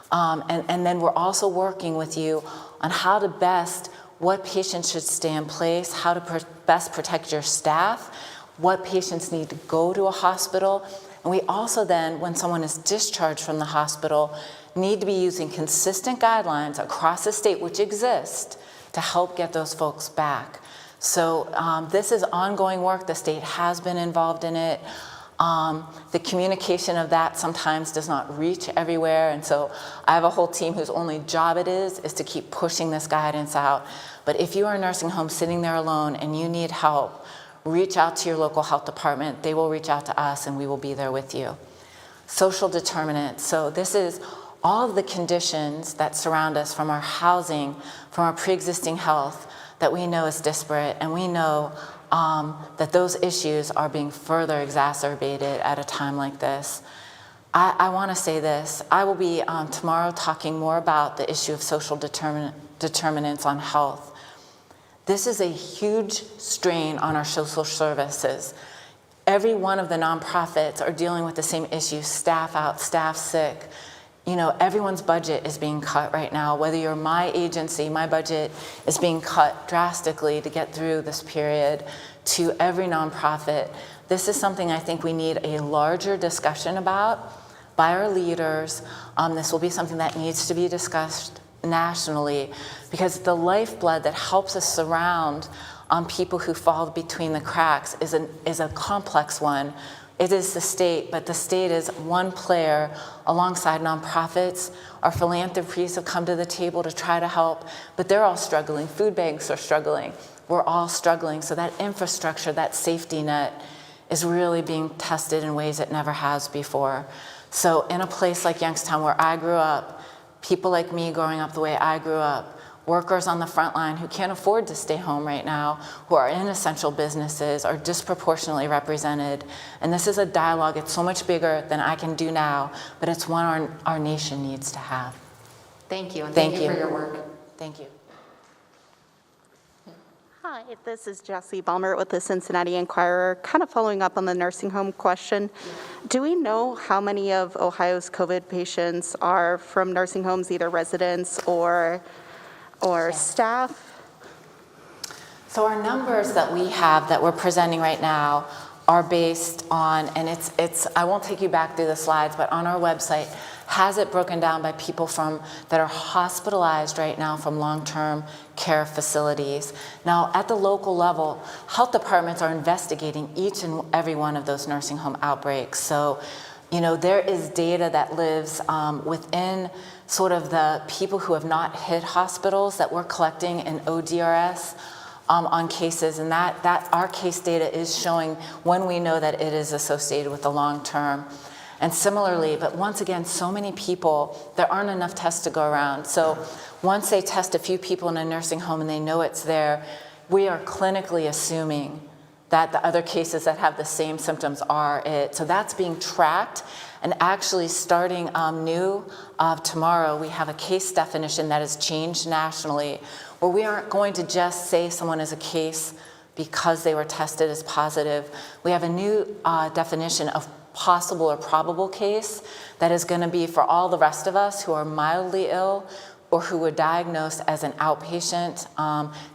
And then we're also working with you on how to best, what patients should stay in place, how to best protect your staff, what patients need to go to a hospital. And we also then, when someone is discharged from the hospital, need to be using consistent guidelines across the state, which exist, to help get those folks back. So this is ongoing work. The state has been involved in it. The communication of that sometimes does not reach everywhere. And so I have a whole team whose only job it is to keep pushing this guidance out. But if you are a nursing home sitting there alone and you need help, reach out to your local health department. They will reach out to us and we will be there with you. Social determinants. So this is all of the conditions that surround us, from our housing, from our pre-existing health, that we know is disparate, and we know that those issues are being further exacerbated at a time like this. I want to say this. I will be tomorrow talking more about the issue of social determinants on health. This is a huge strain on our social services. Every one of the nonprofits are dealing with the same issue: staff out, staff sick. You know, everyone's budget is being cut right now. Whether you're my agency, my budget is being cut drastically to get through this period. To every nonprofit, this is something I think we need a larger discussion about by our leaders. This will be something that needs to be discussed nationally, because the lifeblood that helps us surround people who fall between the cracks is a complex one. It is the state, but the state is one player alongside nonprofits. Our philanthropies have come to the table to try to help, but they're all struggling. Food banks are struggling. We're all struggling. So that infrastructure, that safety net, is really being tested in ways it never has before. So in a place like Youngstown, where I grew up, people like me growing up the way I grew up, workers on the front line who can't afford to stay home right now, who are in essential businesses, are disproportionately represented. And this is a dialogue. It's so much bigger than I can do now, but it's one our nation needs to have. Thank you, and Thank thank you you for your work. Thank you. Hi, this is Jessie Balmer with the Cincinnati Enquirer. Kind of following up on the nursing home question. Do we know how many of Ohio's COVID patients are from nursing homes, either residents or staff? So our numbers that we have that we're presenting right now are based on, and it's I won't take you back through the slides, but on our website has it broken down by people that are hospitalized right now from long-term care facilities. Now, at the local level, health departments are investigating each and every one of those nursing home outbreaks. So, there is data that lives within sort of the people who have not hit hospitals that we're collecting in ODRS on cases, and that our case data is showing when we know that it is associated with the long term. And similarly, but once again, so many people, there aren't enough tests to go around. So once they test a few people in a nursing home and they know it's there, we are clinically assuming that the other cases that have the same symptoms are it. So that's being tracked. And actually starting new tomorrow, we have a case definition that has changed nationally, where we aren't going to just say someone is a case because they were tested as positive. We have a new definition of possible or probable case that is going to be for all the rest of us who are mildly ill or who were diagnosed as an outpatient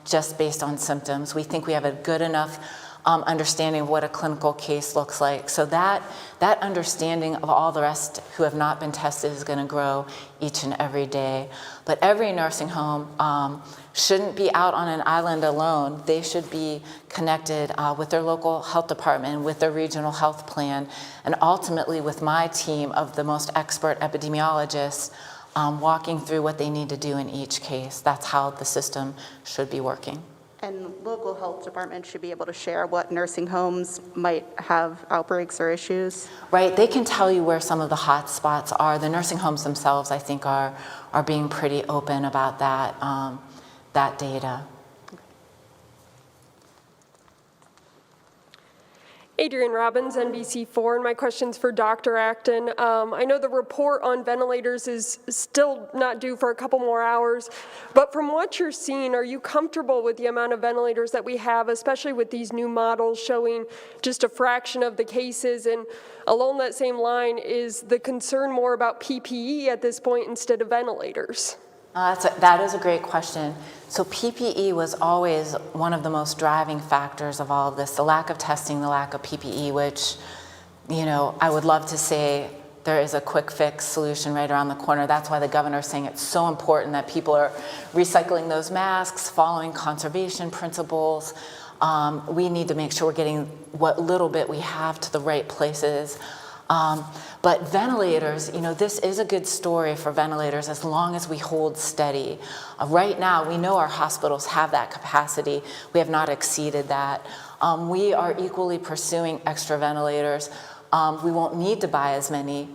just based on symptoms. We think we have a good enough understanding of what a clinical case looks like. So that understanding of all the rest who have not been tested is going to grow each and every day. But every nursing home shouldn't be out on an island alone. They should be connected with their local health department, with their regional health plan, and ultimately with my team of the most expert epidemiologists walking through what they need to do in each case. That's how the system should be working. And local health departments should be able to share what nursing homes might have outbreaks or issues? Right, they can tell you where some of the hot spots are. The nursing homes themselves, I think, are being pretty open about that data. Adrienne Robbins, NBC4, and my question's for Dr. Acton. I know the report on ventilators is still not due for a couple more hours, but from what you're seeing, are you comfortable with the amount of ventilators that we have, especially with these new models showing just a fraction of the cases? And along that same line, is the concern more about PPE at this point instead of ventilators? That is a great question. So PPE was always one of the most driving factors of all of this, the lack of testing, the lack of PPE, which, I would love to say there is a quick fix solution right around the corner. That's why the governor is saying it's so important that people are recycling those masks, following conservation principles. We need to make sure we're getting what little bit we have to the right places. But ventilators, this is a good story for ventilators as long as we hold steady. Right now, we know our hospitals have that capacity. We have not exceeded that. We are equally pursuing extra ventilators. We won't need to buy as many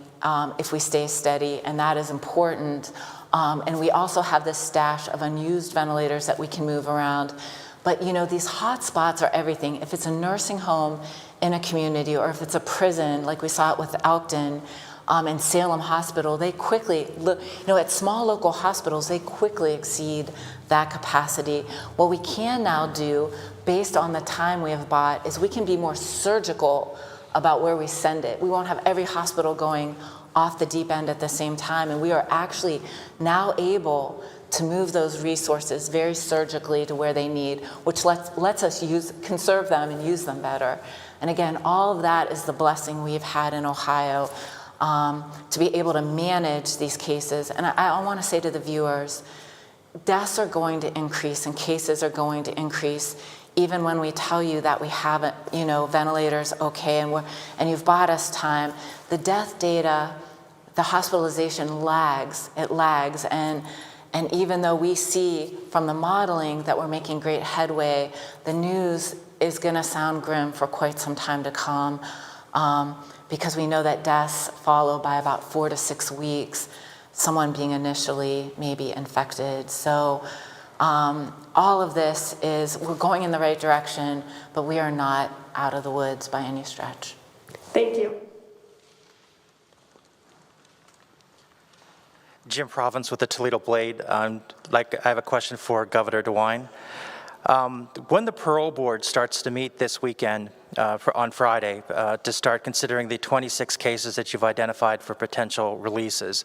if we stay steady, and that is important. And we also have this stash of unused ventilators that we can move around. But these hot spots are everything. If it's a nursing home in a community, or if it's a prison, like we saw it with Acton and Salem Hospital, they quickly, at small local hospitals, they quickly exceed that capacity. What we can now do, based on the time we have bought, is we can be more surgical about where we send it. We won't have every hospital going off the deep end at the same time, and we are actually now able to move those resources very surgically to where they need, which lets us conserve them and use them better. And again, all of that is the blessing we've had in Ohio to be able to manage these cases. And I want to say to the viewers, deaths are going to increase and cases are going to increase, even when we tell you that we have, ventilators okay, and you've bought us time. The death data, the hospitalization lags. It lags, and even though we see from the modeling that we're making great headway, the news is going to sound grim for quite some time to come, because we know that deaths follow by about 4 to 6 weeks, someone being initially maybe infected. So all of this we're going in the right direction, but we are not out of the woods by any stretch. Thank you. Jim Province with the Toledo Blade. I have a question for Governor DeWine. When the parole board starts to meet this weekend on Friday to start considering the 26 cases that you've identified for potential releases,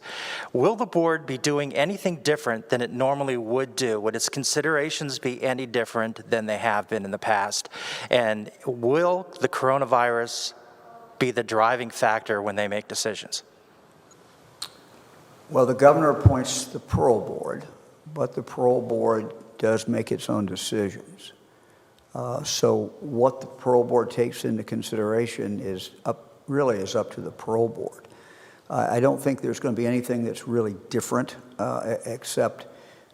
will the board be doing anything different than it normally would do? Would its considerations be any different than they have been in the past? And will the coronavirus be the driving factor when they make decisions? Well, the governor appoints the parole board, but the parole board does make its own decisions. So what the parole board takes into consideration is really up to the parole board. I don't think there's going to be anything that's really different, except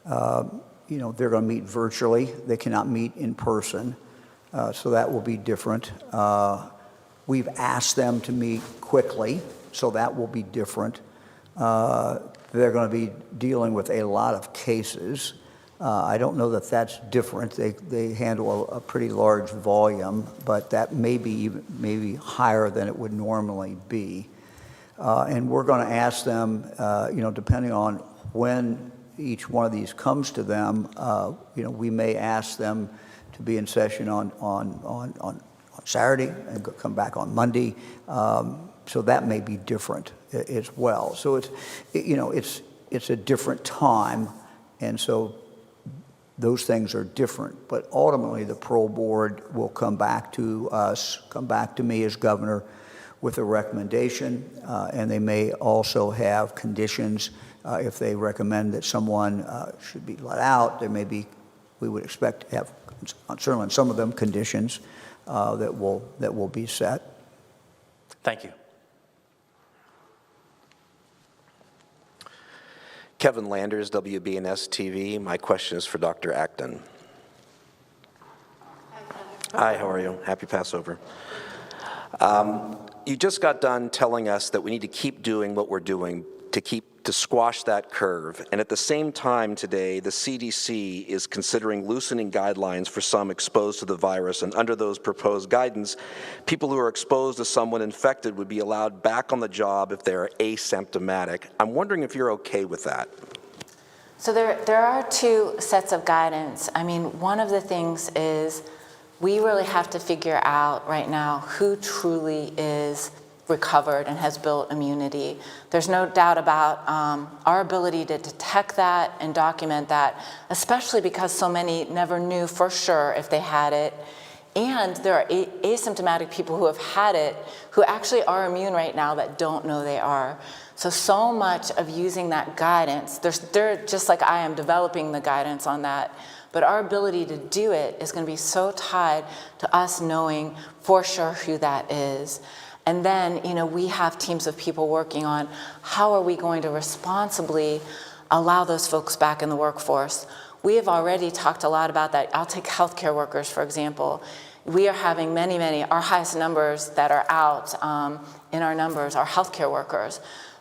they're going to meet virtually. They cannot meet in person, so that will be different. We've asked them to meet quickly, so that will be different. They're going to be dealing with a lot of cases. I don't know that that's different. They handle a pretty large volume, but that may be higher than it would normally be. And we're going to ask them, depending on when each one of these comes to them, we may ask them to be in session on Saturday and come back on Monday. So that may be different as well. So it's a different time, and so those things are different. But ultimately, the parole board will come back to us, come back to me as governor with a recommendation, and they may also have conditions. If they recommend that someone should be let out, we would expect to have, certainly on some of them, conditions that will be set. Thank you. Kevin Landers, WBNS TV. My question is for Dr. Acton. Hi, how are you? Happy Passover. You just got done telling us that we need to keep doing what we're doing to squash that curve. And at the same time today, the CDC is considering loosening guidelines for some exposed to the virus. And under those proposed guidance, people who are exposed to someone infected would be allowed back on the job if they're asymptomatic. I'm wondering if you're okay with that. So there are two sets of guidance. I mean, one of the things is we really have to figure out right now who truly is recovered and has built immunity. There's no doubt about our ability to detect that and document that, especially because so many never knew for sure if they had it. And there are asymptomatic people who have had it who actually are immune right now that don't know they are. So much of using that guidance, they're just like I am developing the guidance on that, but our ability to do it is going to be so tied to us knowing for sure who that is. And then, we have teams of people working on how are we going to responsibly allow those folks back in the workforce. We have already talked a lot about that. I'll take healthcare workers, for example. We are having many, our highest numbers that are out in our numbers are healthcare workers.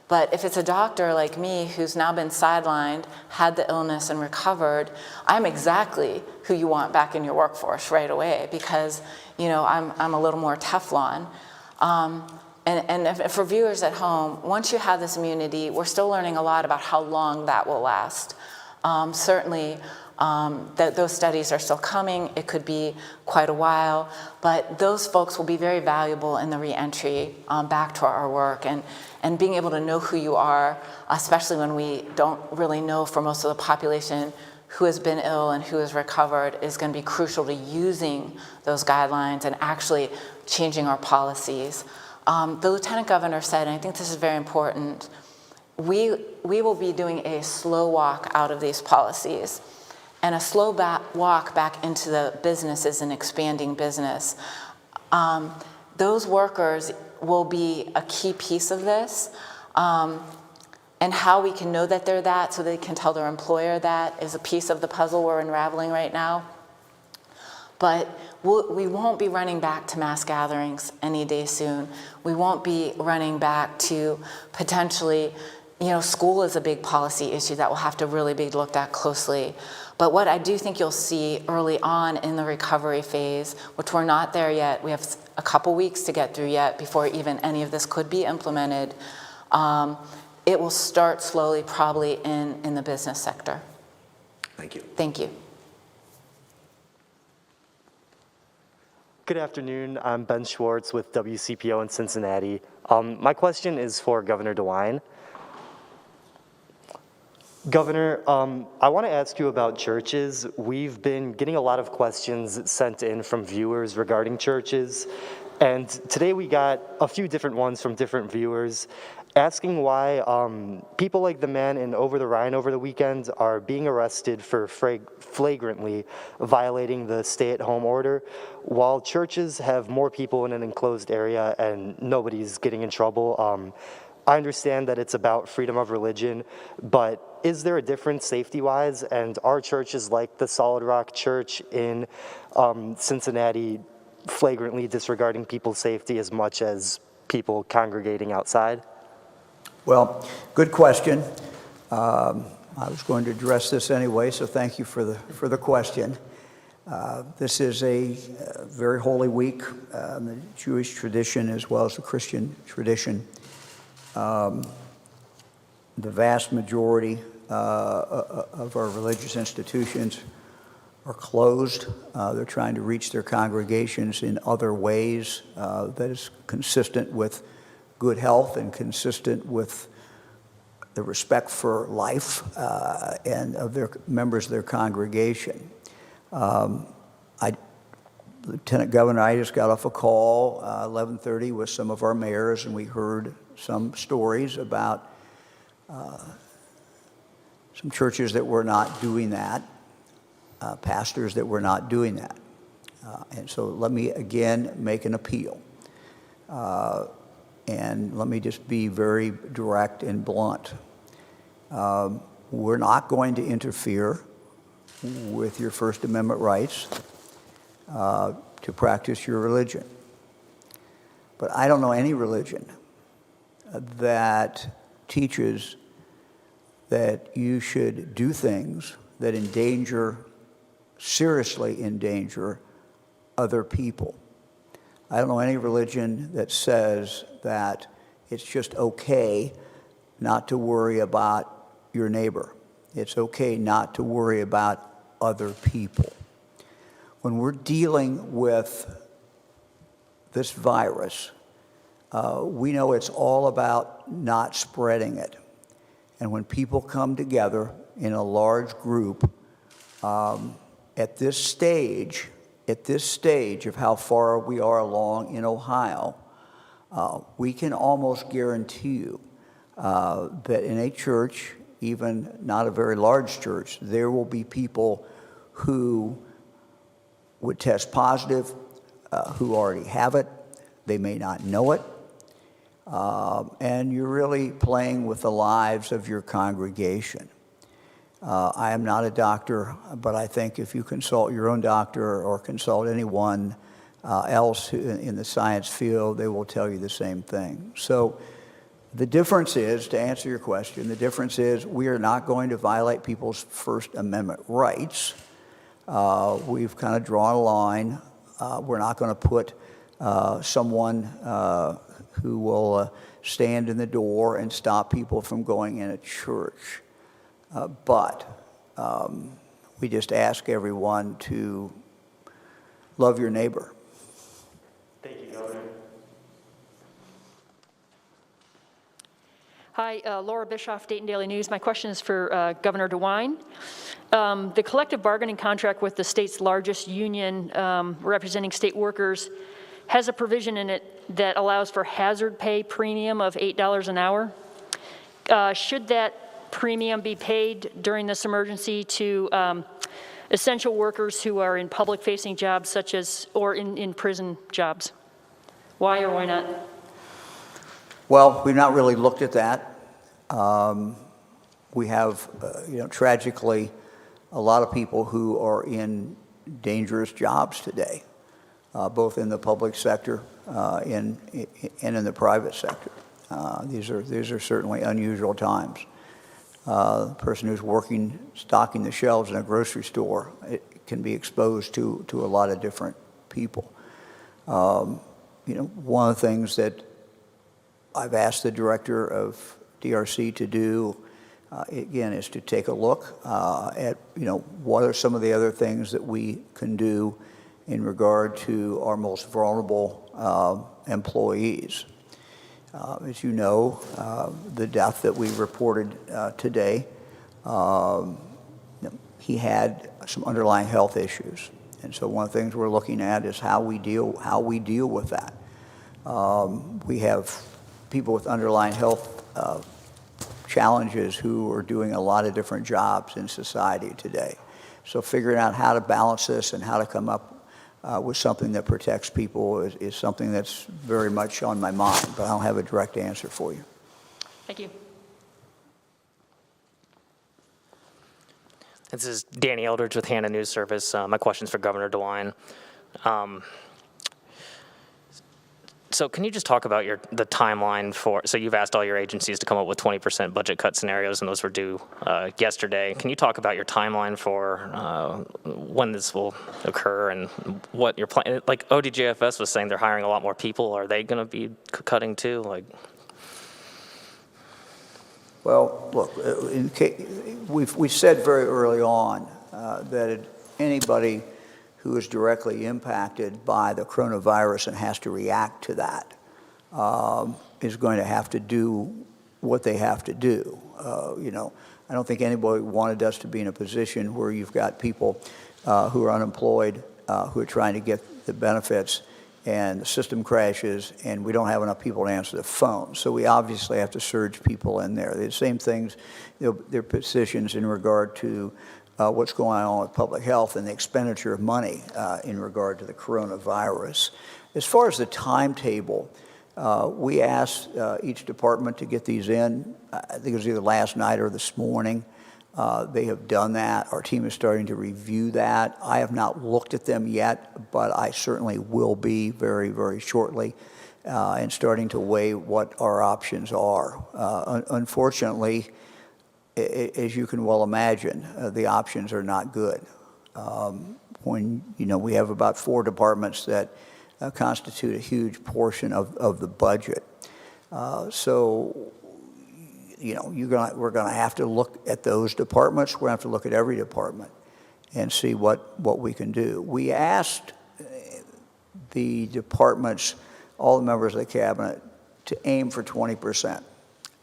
But if it's a doctor like me who's now been sidelined, had the illness and recovered, I'm exactly who you want back in your workforce right away because, I'm a little more Teflon. And for viewers at home, once you have this immunity, we're still learning a lot about how long that will last. Certainly, those studies are still coming. It could be quite a while, but those folks will be very valuable in the reentry back to our work and being able to know who you are, especially when we don't really know for most of the population who has been ill and who has recovered, is going to be crucial to using those guidelines and actually changing our policies. The Lieutenant Governor said, and I think this is very important, we will be doing a slow walk out of these policies and a slow walk back into the businesses and expanding business. Those workers will be a key piece of this. And how we can know that they're that so they can tell their employer that is a piece of the puzzle we're unraveling right now. But we won't be running back to mass gatherings any day soon. We won't be running back to potentially, school is a big policy issue that will have to really be looked at closely. But what I do think you'll see early on in the recovery phase, which we're not there yet, we have a couple weeks to get through yet before even any of this could be implemented, it will start slowly, probably in the business sector. Thank you. Thank you. Good afternoon. I'm Ben Schwartz with WCPO in Cincinnati. My question is for Governor DeWine. Governor, I want to ask you about churches. We've been getting a lot of questions sent in from viewers regarding churches, and today we got a few different ones from different viewers asking why people like the man in Over the Rhine over the weekend are being arrested for flagrantly violating the stay-at-home order, while churches have more people in an enclosed area and nobody's getting in trouble. I understand that it's about freedom of religion, but is there a difference safety-wise? And are churches like the Solid Rock Church in Cincinnati flagrantly disregarding people's safety as much as people congregating outside? Well, good question. I was going to address this anyway, so thank you for the question. This is a very holy week in the Jewish tradition as well as the Christian tradition. The vast majority of our religious institutions are closed. They're trying to reach their congregations in other ways that is consistent with good health and consistent with the respect for life and of their members of their congregation. Lieutenant Governor, I just got off a call 11:30 with some of our mayors, and we heard some stories about some churches that were not doing that, pastors that were not doing that. And so let me again make an appeal. And let me just be very direct and blunt. We're not going to interfere with your First Amendment rights to practice your religion. But I don't know any religion that teaches that you should do things that seriously endanger other people. I don't know any religion that says that it's just okay not to worry about your neighbor. It's okay not to worry about other people. When we're dealing with this virus, we know it's all about not spreading it. And when people come together in a large group, at this stage of how far we are along in Ohio, we can almost guarantee you that in a church, even not a very large church, there will be people who would test positive, who already have it. They may not know it. And you're really playing with the lives of your congregation. I am not a doctor, but I think if you consult your own doctor or consult anyone else in the science field, they will tell you the same thing. So the difference is, to answer your question, the difference is we are not going to violate people's First Amendment rights. We've kind of drawn a line. We're not going to put someone who will stand in the door and stop people from going in a church. But we just ask everyone to love your neighbor. Thank you, Governor. Hi, Laura Bischoff, Dayton Daily News. My question is for Governor DeWine. The collective bargaining contract with the state's largest union representing state workers has a provision in it that allows for hazard pay premium of $8 an hour. Should that premium be paid during this emergency to essential workers who are in public-facing jobs such as, or in prison jobs? Why or why not? Well, we've not really looked at that. We have, tragically, a lot of people who are in dangerous jobs today, both in the public sector and in the private sector. These are certainly unusual times. The person who's working, stocking the shelves in a grocery store, it can be exposed to a lot of different people. One of the things that I've asked the director of DRC to do, again, is to take a look at, what are some of the other things that we can do in regard to our most vulnerable employees. As you know, the death that we reported today, he had some underlying health issues. And so one of the things we're looking at is how we deal with that. We have people with underlying health challenges who are doing a lot of different jobs in society today. So figuring out how to balance this and how to come up with something that protects people is something that's very much on my mind, but I don't have a direct answer for you. Thank you. This is Danny Eldridge with Hannah News Service. My question's for Governor DeWine. So can you just talk about the timeline for, so you've asked all your agencies to come up with 20% budget cut scenarios, and those were due yesterday. Can you talk about your timeline for when this will occur and what your plan, like ODJFS was saying they're hiring a lot more people. Are they going to be cutting too? Well, look, we said very early on that anybody who is directly impacted by the coronavirus and has to react to that is going to have to do what they have to do. I don't think anybody wanted us to be in a position where you've got people who are unemployed, who are trying to get the benefits, and the system crashes, and we don't have enough people to answer the phone. So we obviously have to surge people in there. The same things, their positions in regard to what's going on with public health and the expenditure of money in regard to the coronavirus. As far as the timetable, we asked each department to get these in. I think it was either last night or this morning. They have done that. Our team is starting to review that. I have not looked at them yet, but I certainly will be very, very shortly and starting to weigh what our options are. Unfortunately, as you can well imagine, the options are not good. When we have about 4 departments that constitute a huge portion of the budget. So we're going to have to look at those departments. We're going to have to look at every department and see what we can do. We asked the departments, all the members of the cabinet, to aim for 20%.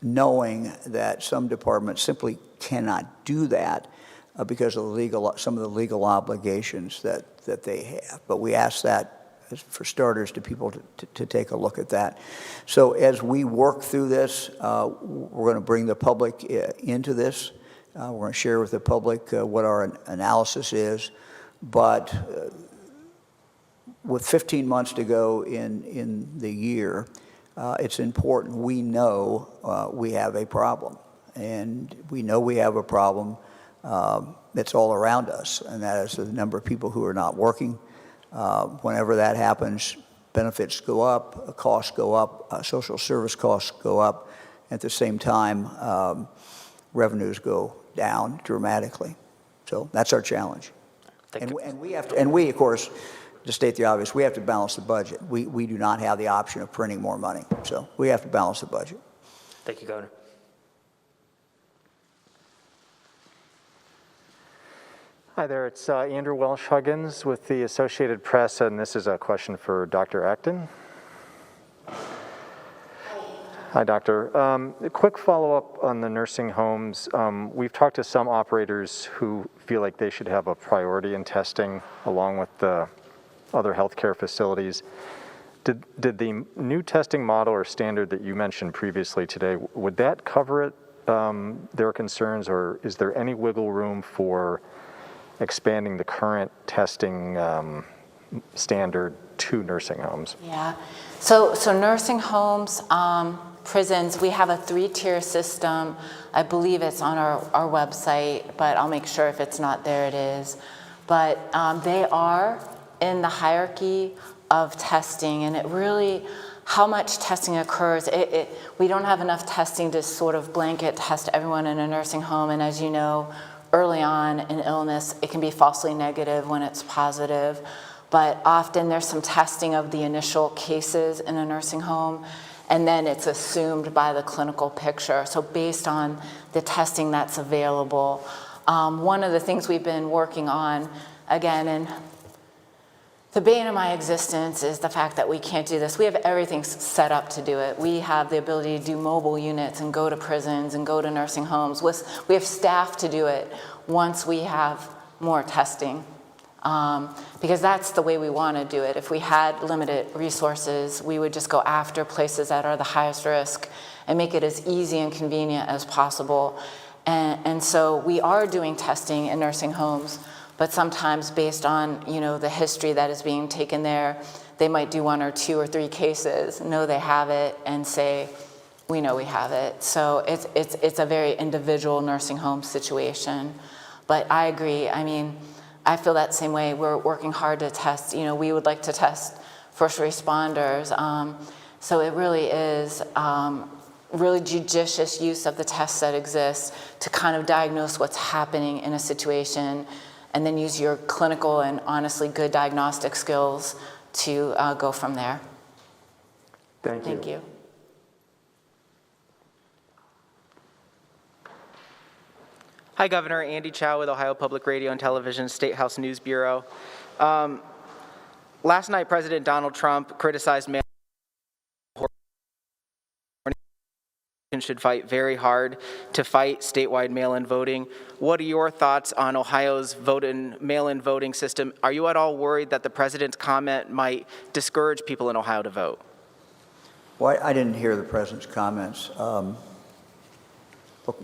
Knowing that some departments simply cannot do that because of some of the legal obligations that they have. But we asked that, for starters, to people to take a look at that. So as we work through this, we're going to bring the public into this. We're going to share with the public what our analysis is. But with 15 months to go in the year, it's important we know we have a problem. And we know we have a problem that's all around us, and that is the number of people who are not working. Whenever that happens, benefits go up, costs go up, social service costs go up. At the same time, revenues go down dramatically. So that's our challenge. And we, of course, to state the obvious, we have to balance the budget. We do not have the option of printing more money. So we have to balance the budget. Thank you, Governor. Hi there, it's Andrew Welsh-Huggins with the Associated Press, and this is a question for Dr. Acton. Hi, Doctor. A quick follow-up on the nursing homes. We've talked to some operators who feel like they should have a priority in testing along with the other healthcare facilities. Did the new testing model or standard that you mentioned previously today, would that cover it, their concerns, or is there any wiggle room for expanding the current testing standard to nursing homes? Yeah, so nursing homes, prisons, we have a 3-tier system. I believe it's on our website, but I'll make sure if it's not there, it is. But they are in the hierarchy of testing, and it really, how much testing occurs, we don't have enough testing to sort of blanket test everyone in a nursing home, and as you know, early on in illness, it can be falsely negative when it's positive, but often there's some testing of the initial cases in a nursing home, and then it's assumed by the clinical picture. So based on the testing that's available, one of the things we've been working on, again, and the bane of my existence is the fact that we can't do this. We have everything set up to do it. We have the ability to do mobile units and go to prisons and go to nursing homes. We have staff to do it once we have more testing, because that's the way we want to do it. If we had limited resources, we would just go after places that are the highest risk and make it as easy and convenient as possible. And so we are doing testing in nursing homes, but sometimes based on, the history that is being taken there, they might do 1 or 2 or 3 cases, know they have it, and say, we know we have it. So it's a very individual nursing home situation. But I agree. I mean, I feel that same way. We're working hard to test. We would like to test first responders. So it really is really judicious use of the tests that exist to kind of diagnose what's happening in a situation, and then use your clinical and honestly good diagnostic skills to go from there. Thank you. Hi, Governor. Andy Chow with Ohio Public Radio and Television, State House News Bureau. Last night, President Donald Trump criticized should fight very hard to fight statewide mail-in voting. What are your thoughts on Ohio's mail-in voting system? Are you at all worried that the president's comment might discourage people in Ohio to vote? Well, I didn't hear the president's comments. Look,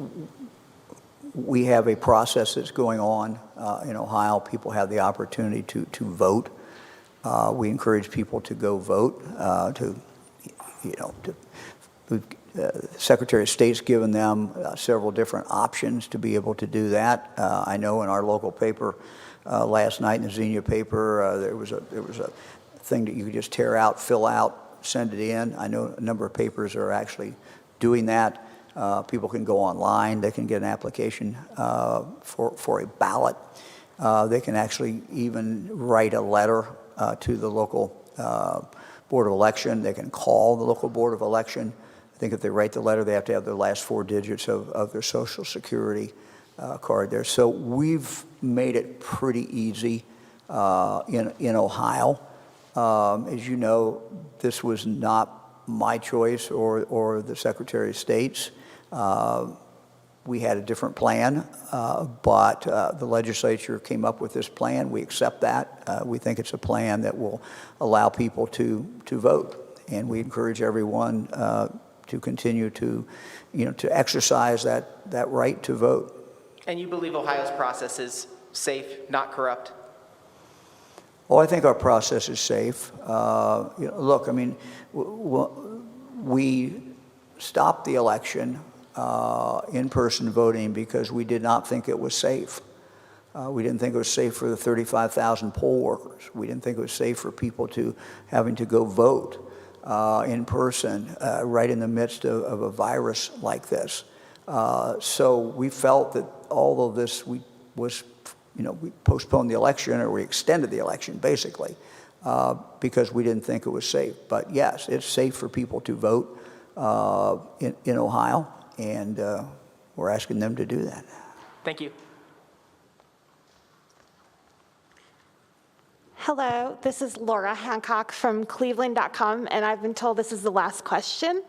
we have a process that's going on in Ohio. People have the opportunity to vote. We encourage people to go vote. The Secretary of State's given them several different options to be able to do that. I know in our local paper last night, in the Xenia paper, there was a thing that you could just tear out, fill out, send it in. I know a number of papers are actually doing that. People can go online. They can get an application for a ballot. They can actually even write a letter to the local Board of Election. They can call the local Board of Election. I think if they write the letter, they have to have the last 4 digits of their Social Security card there. So we've made it pretty easy in Ohio. As you know, this was not my choice or the Secretary of State's. We had a different plan, but the legislature came up with this plan. We accept that. We think it's a plan that will allow people to vote, and we encourage everyone to continue to exercise that right to vote. And you believe Ohio's process is safe, not corrupt? Well, I think our process is safe. Look, I mean, we stopped the election, in-person voting, because we did not think it was safe. We didn't think it was safe for the 35,000 poll workers. We didn't think it was safe for people having to go vote in person right in the midst of a virus like this. So we felt that all of this we postponed the election, or we extended the election basically, because we didn't think it was safe. But yes, it's safe for people to vote in Ohio, and we're asking them to do that. Thank you. Hello, this is Laura Hancock from Cleveland.com, and I've been told this is the last question.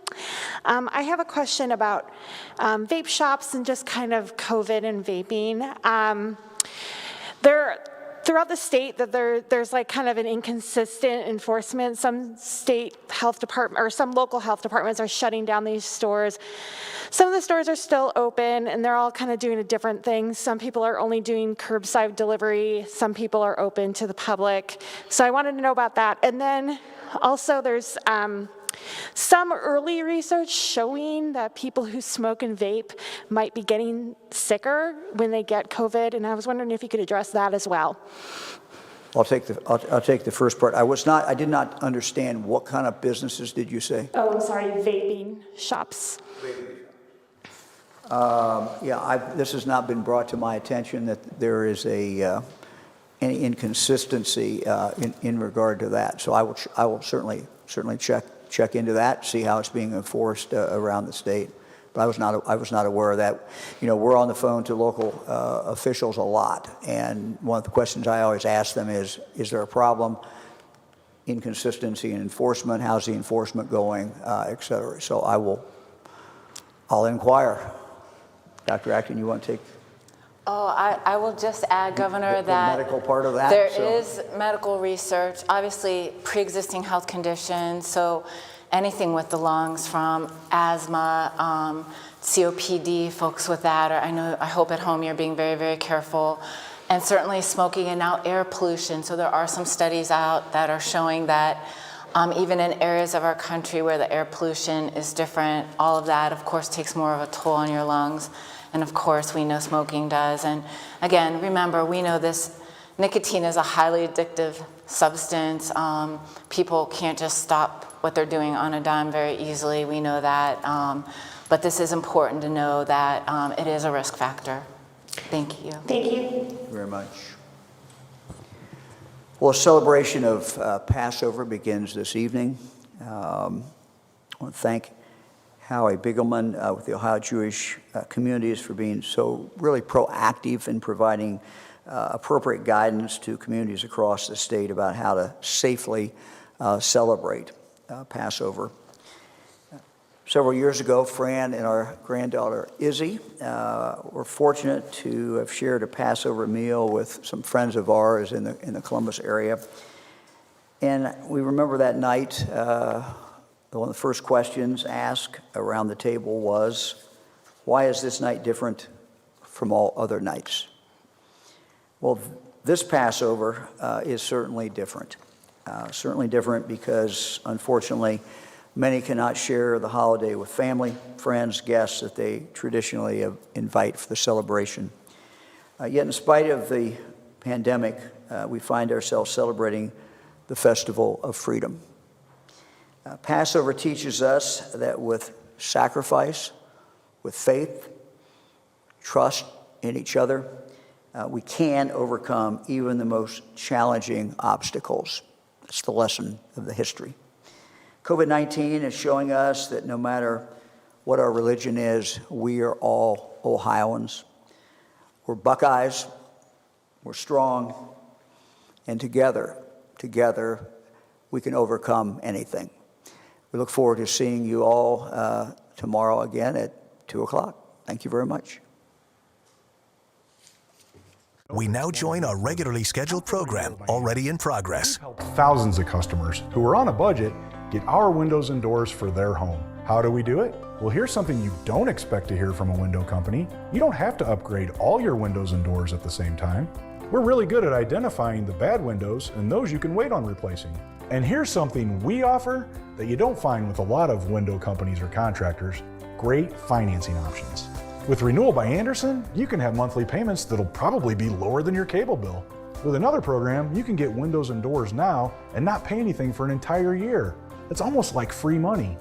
I have a question about vape shops and just kind of COVID and vaping. Throughout the state, that there's like kind of an inconsistent enforcement. Some state health department or some local health departments are shutting down these stores. Some of the stores are still open, and they're all kind of doing a different thing. Some people are only doing curbside delivery. Some people are open to the public. So I wanted to know about that. And then also there's some early research showing that people who smoke and vape might be getting sicker when they get COVID, and I was wondering if you could address that as well. I'll take the first part. I did not understand what kind of businesses did you say? Oh, I'm sorry, vaping shops. This has not been brought to my attention that there is any inconsistency in regard to that. So I will certainly check check into that, see how it's being enforced around the state. But I was not aware of that. You know, we're on the phone to local officials a lot, and one of the questions I always ask them is there a problem? Inconsistency in enforcement, how's the enforcement going, et cetera. So I'll inquire. Dr. Acton, you want to take? Oh, I will just add, Governor, the that medical part of that. There is medical research, obviously pre-existing health conditions, so anything with the lungs from asthma, COPD, folks with that, or I hope at home you're being very, very careful. And certainly smoking and now air pollution. So there are some studies out that are showing that even in areas of our country where the air pollution is different, all of that, of course, takes more of a toll on your lungs. And of course, we know smoking does. And again, remember, we know this, nicotine is a highly addictive substance. People can't just stop what they're doing on a dime very easily. We know that. But this is important to know that it is a risk factor. Thank you. Thank you. Thank you very much. Well, a celebration of Passover begins this evening. I want to thank Howie Bigelman with the Ohio Jewish Communities for being so really proactive in providing appropriate guidance to communities across the state about how to safely celebrate Passover. Several years ago, Fran and our granddaughter Izzy were fortunate to have shared a Passover meal with some friends of ours in the Columbus area. And we remember that night, one of the first questions asked around the table was, why is this night different from all other nights? Well, this Passover is certainly different. Certainly different because, unfortunately, many cannot share the holiday with family, friends, guests that they traditionally invite for the celebration. Yet in spite of the pandemic, we find ourselves celebrating the festival of freedom. Passover teaches us that with sacrifice, with faith, trust in each other, we can overcome even the most challenging obstacles. That's the lesson of the history. COVID-19 is showing us that no matter what our religion is, we are all Ohioans. We're Buckeyes, we're strong, and together, we can overcome anything. We look forward to seeing you all tomorrow again at 2 o'clock. Thank you very much. We now join our regularly scheduled program, already in progress. Thousands of customers who are on a budget get our windows and doors for their home. How do we do it? Well, here's something you don't expect to hear from a window company. You don't have to upgrade all your windows and doors at the same time. We're really good at identifying the bad windows and those you can wait on replacing. And here's something we offer that you don't find with a lot of window companies or contractors: great financing options. With Renewal by Andersen, you can have monthly payments that'll probably be lower than your cable bill. With another program, you can get windows and doors now and not pay anything for an entire year. It's almost like free money.